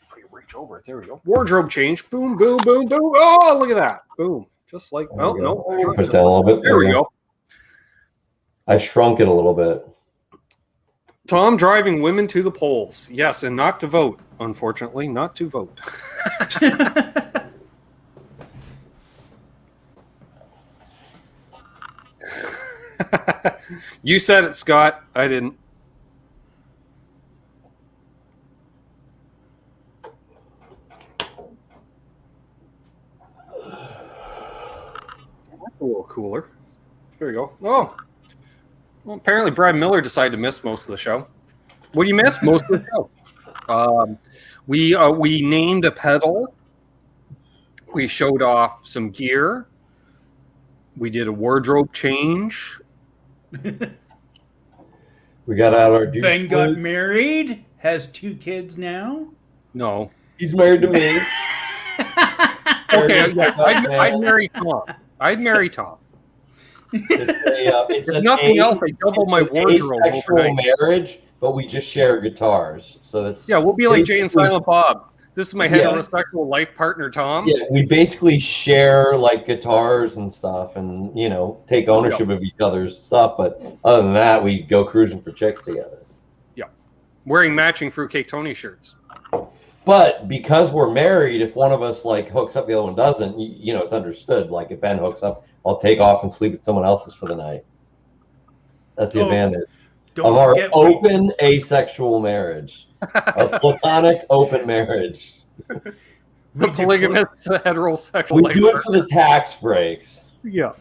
If we reach over it, there we go. Wardrobe change. Boom, boom, boom, boom. Oh, look at that. Boom. Just like, no. Put it down a little bit. There we go. I shrunk it a little bit. Tom driving women to the polls. Yes, and not to vote. Unfortunately, not to vote. You said it, Scott. I didn't. That's a little cooler. There you go. Oh. Well, apparently Brad Miller decided to miss most of the show. What do you miss? Most of the show. We named a pedal. We showed off some gear. We did a wardrobe change. We got out our douche. Ben got married. Has 2 kids now. No. He's married to me. Okay, I'd marry Tom. I'd marry Tom. It's if nothing else, I doubled my wardrobe. Asexual marriage, but we just share guitars. So that's we'll be like Jay and Silent Bob. This is my heterosexual life partner, Tom. Yeah, we basically share like guitars and stuff, and take ownership of each other's stuff. But other than that, we go cruising for chicks together. Yeah, wearing matching Fruitcake Tony shirts. But because we're married, if one of us like hooks up, the other one doesn't. It's understood. Like if Ben hooks up, I'll take off and sleep at someone else's for the night. That's the advantage of our open asexual marriage, our platonic open marriage. The polygamous heterosexual. We do it for the tax breaks. Yeah.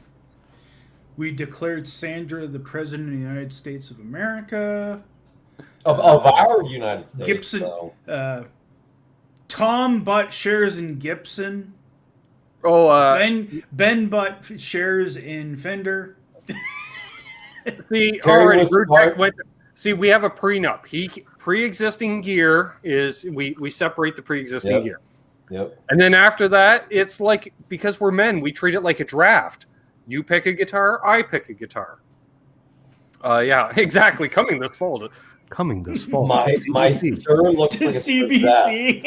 We declared Sandra the President of the United States of America. Of our United States. Gibson. So. Tom bought shares in Gibson. Oh, Ben bought shares in Fender. See, already see, we have a prenup. Pre-existing gear is we separate the pre-existing gear. Yep. And then after that, it's like, because we're men, we treat it like a draft. You pick a guitar, I pick a guitar. Yeah, exactly. Coming this fall. My sir looks like a CBC.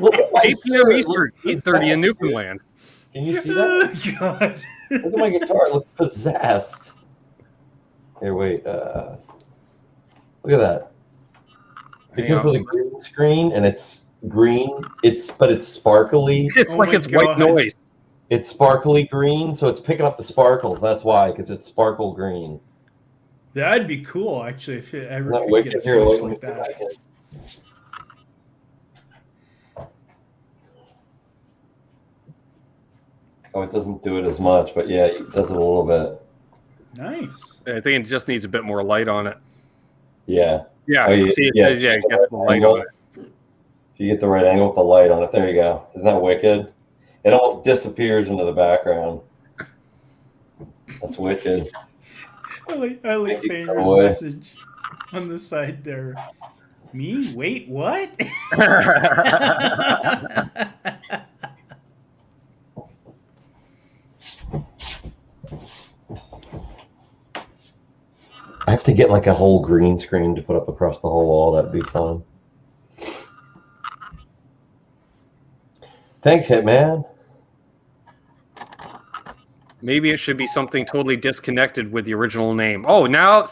Look at my 8 p.m. Eastern, 8:30 in Newfoundland. Can you see that? God. Look at my guitar. It looks possessed. Here, wait. Look at that. Because of the green screen, and it's green. But it's sparkly. It's like it's white noise. It's sparkly green, so it's picking up the sparkles. That's why, because it's sparkle green. That'd be cool, actually, if it ever could wicked. get finished like that. Oh, it doesn't do it as much, but yeah, it does it a little bit. Nice. I think it just needs a bit more light on it. Yeah. Yeah. Oh, See, it gets the light on it. If you get the right angle with the light on it, there you go. Isn't that wicked? It almost disappears into the background. That's wicked. I like Thank you, Sandra's cowboy. message on the side there. Me? Wait, what? I have to get like a whole green screen to put up across the whole wall. That'd be fun. Thanks, Hitman. Maybe it should be something totally disconnected with the original name. Oh, now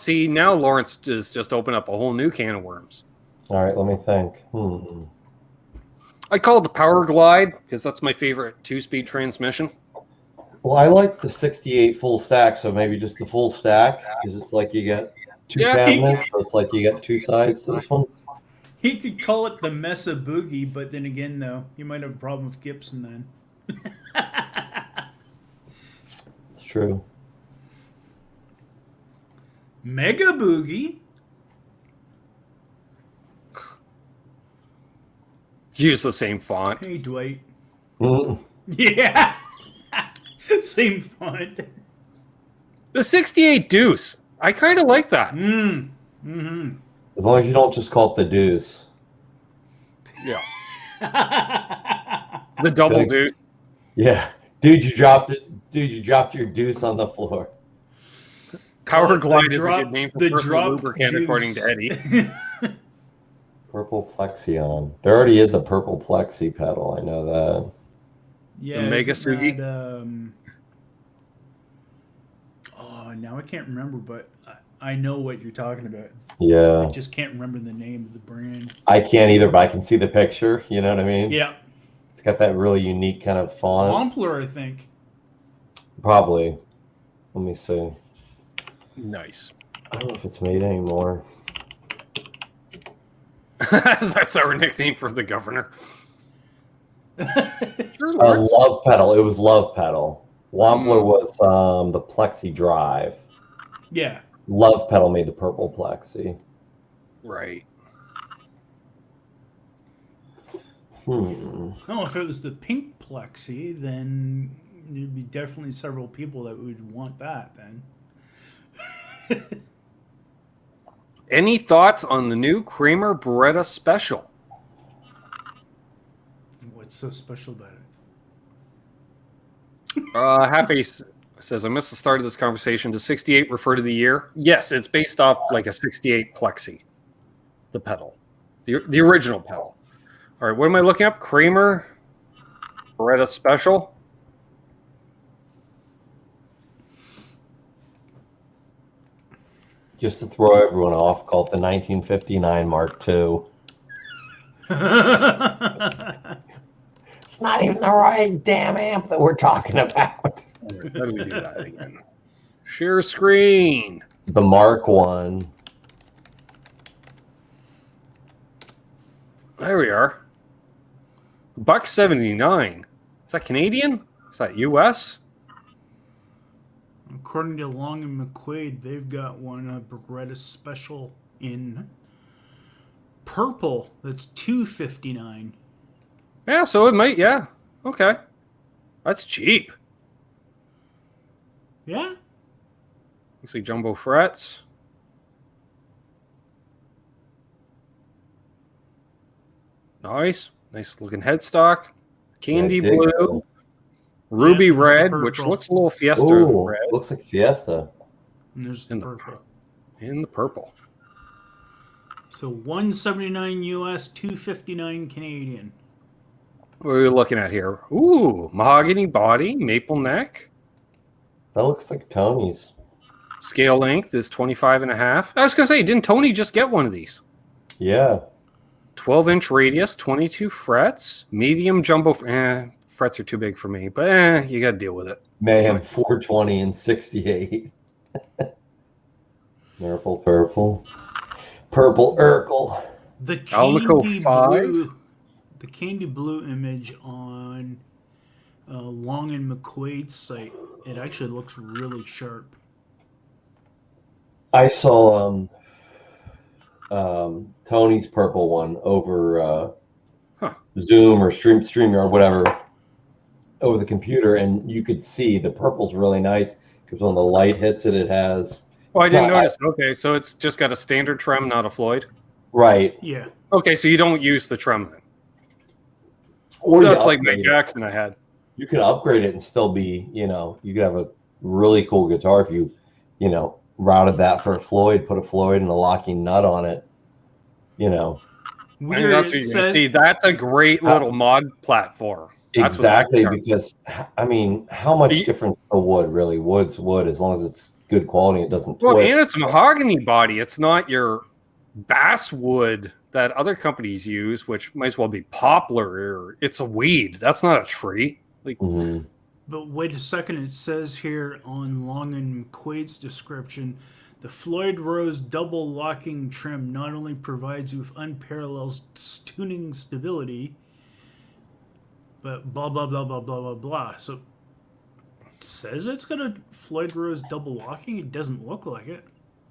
Lawrence has just opened up a whole new can of worms. All right, let me think. I call it the Power Glide because that's my favorite 2-speed transmission. Well, I like the 68 full stack, so maybe just the full stack, because it's like you get two cabinets, so it's like you get two sides to this one. He could call it the Mesa Boogie, but then again, though, you might have a problem with Gibson then. It's true. Mega Boogie? Use the same font. Hey, Dwight. Mm. Yeah! Same font. The 68 Deuce. I kind of like that. Mm-hmm. As long as you don't just call it the deuce. Yeah. The double Big. Deuce. Yeah. Dude, you dropped it. Dude, you dropped your deuce on the floor. Power Glide is a drop- good name for the personal drop lubricant, deuce. according to Eddie. Purple Plexion. There already is a purple Plexi pedal. I know that. Yeah, The Mega isn't Sugi? that, oh, now I can't remember, but I know what you're talking about. Yeah. I just can't remember the name of the brand. I can't either, but I can see the picture. You know what I mean? Yeah. It's got that really unique kind of font. Wampler, I think. Probably. Let me see. Nice. I don't know if it's made anymore. That's our nickname for the governor. Sure, A Love Pedal. It was Love Pedal. Wampler was the Plexi Drive. Yeah. Love Pedal made the purple Plexi. Right. Oh, if it was the pink Plexi, then there'd be definitely several people that would want that then. Any thoughts on the new Kramer Beretta Special? What's so special about it? Half-Ace says, I missed the start of this conversation. Does 68 refer to the year? Yes, it's based off like a 68 Plexi, the pedal, the original pedal. All right, what am I looking up? Kramer Beretta Special. Just to throw everyone off, called the 1959 Mark II. It's not even the right damn amp that we're talking about. All right, how do we do that again? Share screen. The Mark I. There we are. $179. Is that Canadian? Is that US? According to Long and McQuaid, they've got one, a Beretta Special in purple that's $259. Yeah, so it might, yeah. Okay. That's cheap. Yeah? Looks like jumbo frets. Nice. Nice looking headstock. Candy Yeah, dig blue. it. Ruby Yeah, there's the red, which purple. looks a little Fiesta Ooh, red. looks like Fiesta. And there's the And the purple. In the purple. So $179 US, $259 Canadian. What are we looking at here? Ooh, mahogany body, maple neck. That looks like Tony's. Scale length is 25 and a half. I was going to say, didn't Tony just get one of these? Yeah. 12-inch radius, 22 frets. Medium jumbo. Frets are too big for me, but you got to deal with it. Mayhem 420 and 68. Purple. Purple Urkel. The Alnico candy 5? blue, the candy blue image on Long and McQuaid's site, it actually looks really sharp. I saw Tony's purple one over Zoom or StreamYard, whatever, over the computer, and you could see the purple's really nice because when the light hits it, it has. Oh, I didn't notice. Okay, so it's just got a standard trem, not a Floyd. Right. Yeah. Okay, so you don't use the trem then. Or that's like Mike Jackson I had. You could upgrade it and still be, you could have a really cool guitar if you, routed that for a Floyd, put a Floyd and a locking nut on it, Weird, that's what you see. That's a great little mod platform. That's exactly, because how much difference the wood really? Wood's wood, as long as it's good quality, it doesn't twist. Well, and it's a mahogany body. It's not your basswood that other companies use, which might as well be poplar. Or it's a weed. That's not a tree. But wait a second. It says here on Long and McQuaid's description, the Floyd Rose double locking trim not only provides you with unparalleled tuning stability, but blah, blah, blah, blah, blah, blah, blah. So it says it's got a Floyd Rose double locking. It doesn't look like it.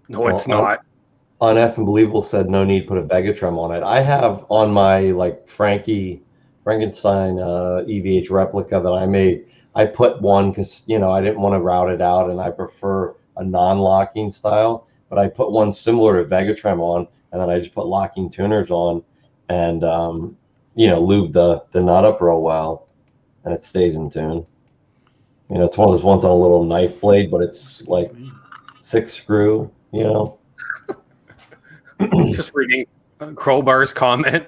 No, it's not. On F and Believable said no need to put a Vegatrum on it. I have on my Frankenstein EVH replica that I made, I put one because, I didn't want to route it out and I prefer a non-locking style, but I put one similar to Vegatrum on, and then I just put locking tuners on and, lube the nut up real well, and it stays in tune. It's one of those ones on a little knife blade, but it's like 6 screw, Just reading Crowbar's comment.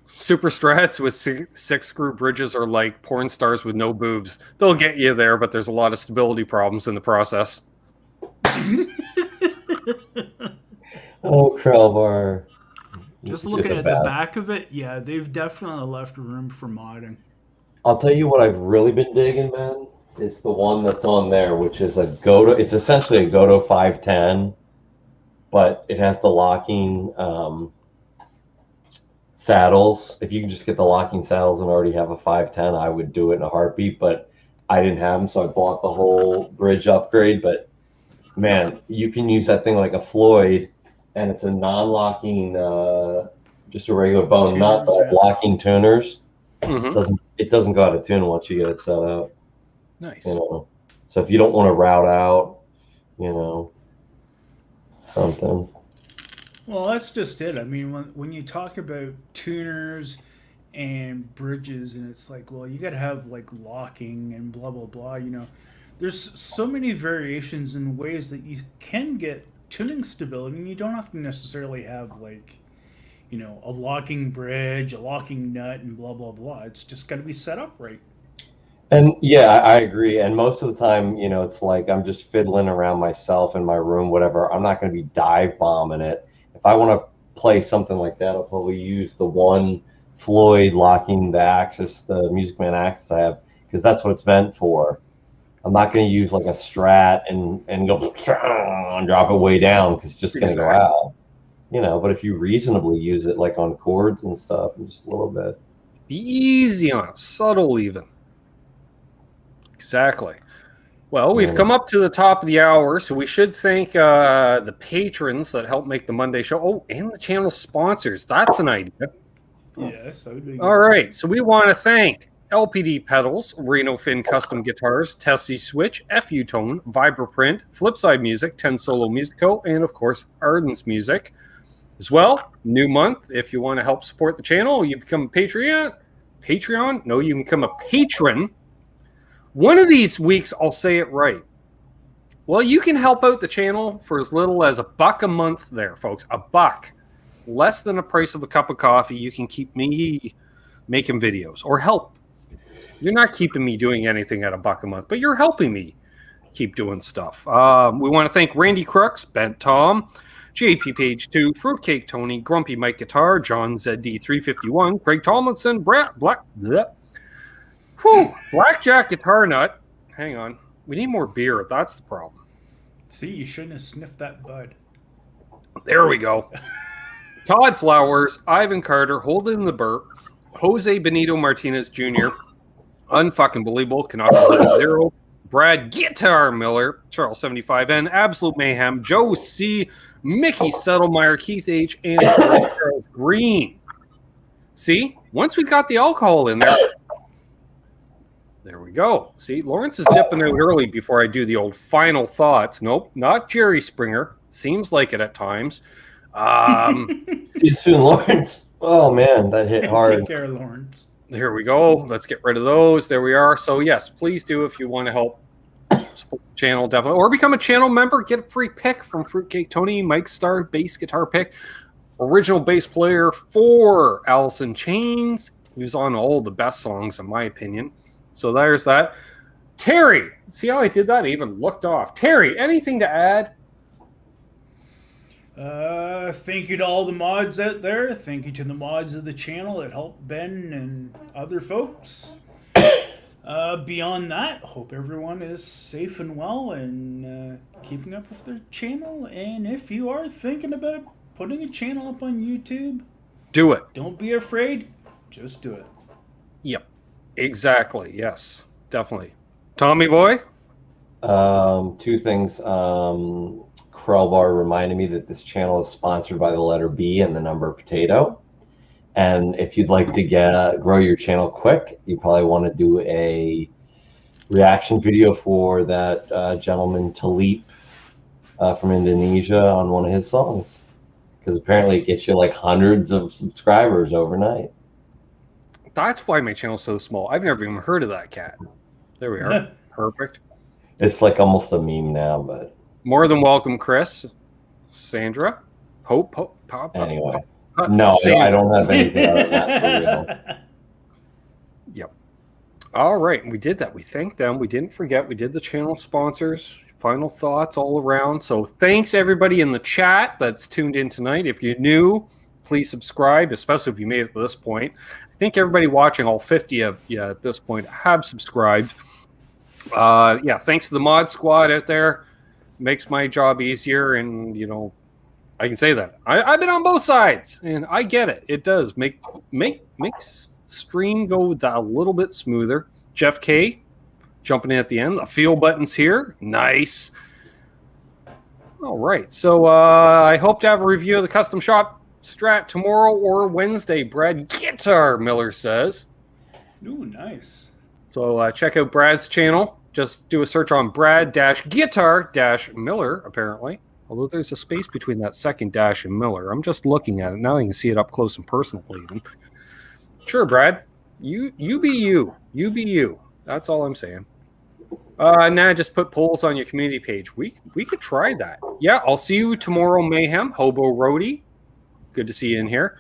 Super Strats with 6 screw bridges are like porn stars with no boobs. They'll get you there, but there's a lot of stability problems in the process. Oh, Crowbar. Just looking at the back of it, yeah, they've definitely left room for modding. I'll tell you what I've really been digging, man. It's the one that's on there, which is a Goto. It's essentially a Goto 510, but it has the locking saddles. If you can just get the locking saddles and already have a 510, I would do it in a heartbeat, but I didn't have them, so I bought the whole bridge upgrade. But man, you can use that thing like a Floyd, and it's a non-locking, just a regular bone, tuners, not the locking tuners. It doesn't go out of tune once you get it set up. Nice. So if you don't want to route out, something. Well, that's just it. I mean, when you talk about tuners and bridges, and it's like, well, you got to have locking and blah blah blah. There's so many variations and ways that you can get tuning stability, and you don't have to necessarily have a locking bridge, a locking nut, and blah blah blah. It's just got to be set up right. And yeah, I agree. And most of the time, it's like I'm just fiddling around myself in my room, whatever. I'm not going to be dive bombing it. If I want to play something like that, I'll probably use the one Floyd locking the Axis, the Music Man Axis I have, because that's what it's meant for. I'm not going to use like a Strat and go and drop it way down because it's just going to go out. But if you reasonably use it like on chords and stuff, and just a little bit. Be easy on it, subtle even. Exactly. Well, we've come up to the top of the hour, so we should thank the patrons that help make the Monday show. Oh, and the channel sponsors. That's an idea. Yes, that would be good. All right, so we want to thank LPD Pedals, Reno Fin Custom Guitars, Tesi Switch, FU Tone, Vibraprint, Flipside Music, 10 Solo Musico, and of course, Ardens Music. As well, new month, if you want to help support the channel, you become a Patreon? No, you become a patron. One of these weeks, I'll say it right. Well, you can help out the channel for as little as $1 a month there, folks. $1. Less than the price of a cup of coffee. You can keep me making videos or help. You're not keeping me doing anything at $1 a month, but you're helping me keep doing stuff. We want to thank Randy Crooks, Bent Tom, JP Page 2, Fruitcake Tony, Grumpy Mike Guitar, John ZD351, Craig Tomlinson, Blackjack Guitar Nut. Hang on. We need more beer. That's the problem. See, you shouldn't have sniffed that bud. There we go. Todd Flowers, Ivan Carter, Holden the Burp, Jose Benito Martinez Jr., Unfucking Believable, Canucks 0, Brad Guitar Miller, Charles 75N, Absolute Mayhem, Joe C, Mickey Settlemeyer, Keith H, and Charles Green. See, once we got the alcohol in there we go. See, Lawrence is dipping out early before I do the old final thoughts. Nope, not Jerry Springer. Seems like it at times. See you soon, Lawrence. Oh man, that hit hard. Take care, Lawrence. There we go. Let's get rid of those. There we are. So yes, please do if you want to help support the channel, definitely, or become a channel member. Get a free pick from Fruitcake Tony, Mike Star bass guitar pick, original bass player for Alice in Chains, who's on all the best songs in my opinion. So there's that. Terry, see how I did that? I even looked off. Terry, anything to add? Thank you to all the mods out there. Thank you to the mods of the channel that help Ben and other folks. Beyond that, hope everyone is safe and well and keeping up with their channel. And if you are thinking about putting a channel up on YouTube, do it. Don't be afraid. Just do it. Yep. Exactly. Yes. Definitely. Tommy boy? Two things. Krellbar reminded me that this channel is sponsored by the letter B and the number potato. And if you'd like to grow your channel quick, you probably want to do a reaction video for that gentleman Talip from Indonesia on one of his songs. Because apparently it gets you like hundreds of subscribers overnight. That's why my channel's so small. I've never even heard of that cat. There we are. Perfect. It's like almost a meme now, but... More than welcome, Chris. Sandra. Pop. Anyway. No, I don't have anything other than that for real. Yep. All right. We did that. We thanked them. We didn't forget. We did the channel sponsors. Final thoughts all around. So thanks everybody in the chat that's tuned in tonight. If you're new, please subscribe, especially if you made it to this point. I think everybody watching, all 50 of you at this point, have subscribed. Yeah, thanks to the mod squad out there. Makes my job easier, and you know, I can say that I've been on both sides, and I get it. It does makes stream go a little bit smoother. Jeff K jumping in at the end. The feel buttons here, nice. All right, so I hope to have a review of the custom shop Strat tomorrow or Wednesday. Brad Guitar Miller says. Ooh, nice. So check out Brad's channel. Just do a search on Brad-Guitar-Miller, apparently. Although there's a space between that second dash and Miller. I'm just looking at it. Now I can see it up close and personal even. Sure, Brad. You be you. You be you. That's all I'm saying. Now just put polls on your community page. We could try that. Yeah, I'll see you tomorrow, Mayhem. Hobo Roadie. Good to see you in here.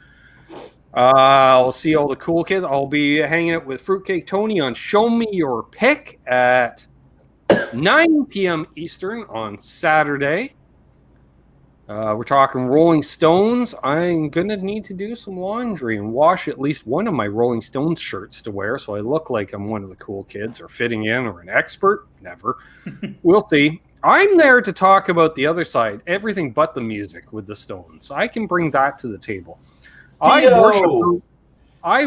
I'll see all the cool kids. I'll be hanging out with Fruitcake Tony on Show Me Your Pick at 9 p.m. Eastern on Saturday. We're talking Rolling Stones. I'm going to need to do some laundry and wash at least one of my Rolling Stones shirts to wear so I look like I'm one of the cool kids or fitting in or an expert. Never. We'll see. I'm there to talk about the other side, everything but the music with the Stones. I can bring that to the table. I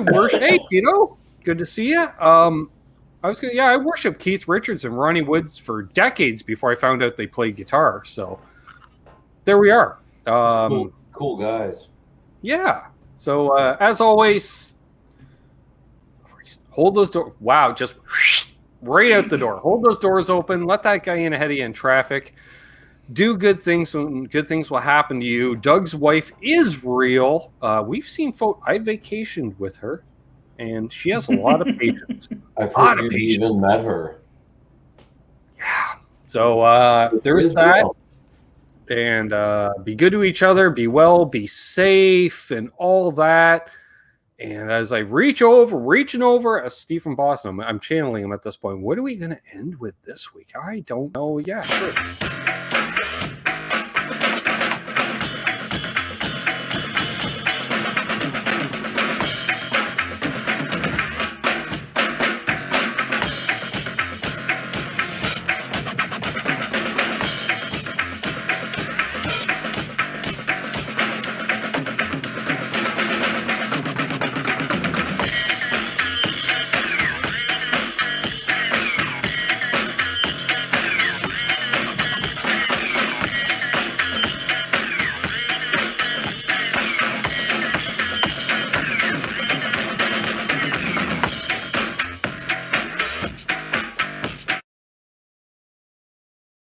worship. Hey, Pito, good to see you. I worship Keith Richards and Ronnie Woods for decades before I found out they played guitar. So there we are. Cool guys. Yeah. So as always, hold those doors. Wow, just right out the door. Hold those doors open. Let that guy in ahead of you in traffic. Do good things, and good things will happen to you. Doug's wife is real. We've seen I vacationed with her, and she has a lot of patience. I've heard you even met her. Yeah. So there's that. And be good to each other. Be well. Be safe, and all that. And as I reaching over, Steve from Boston, I'm channeling him at this point. What are we going to end with this week? I don't know. Yeah, sure.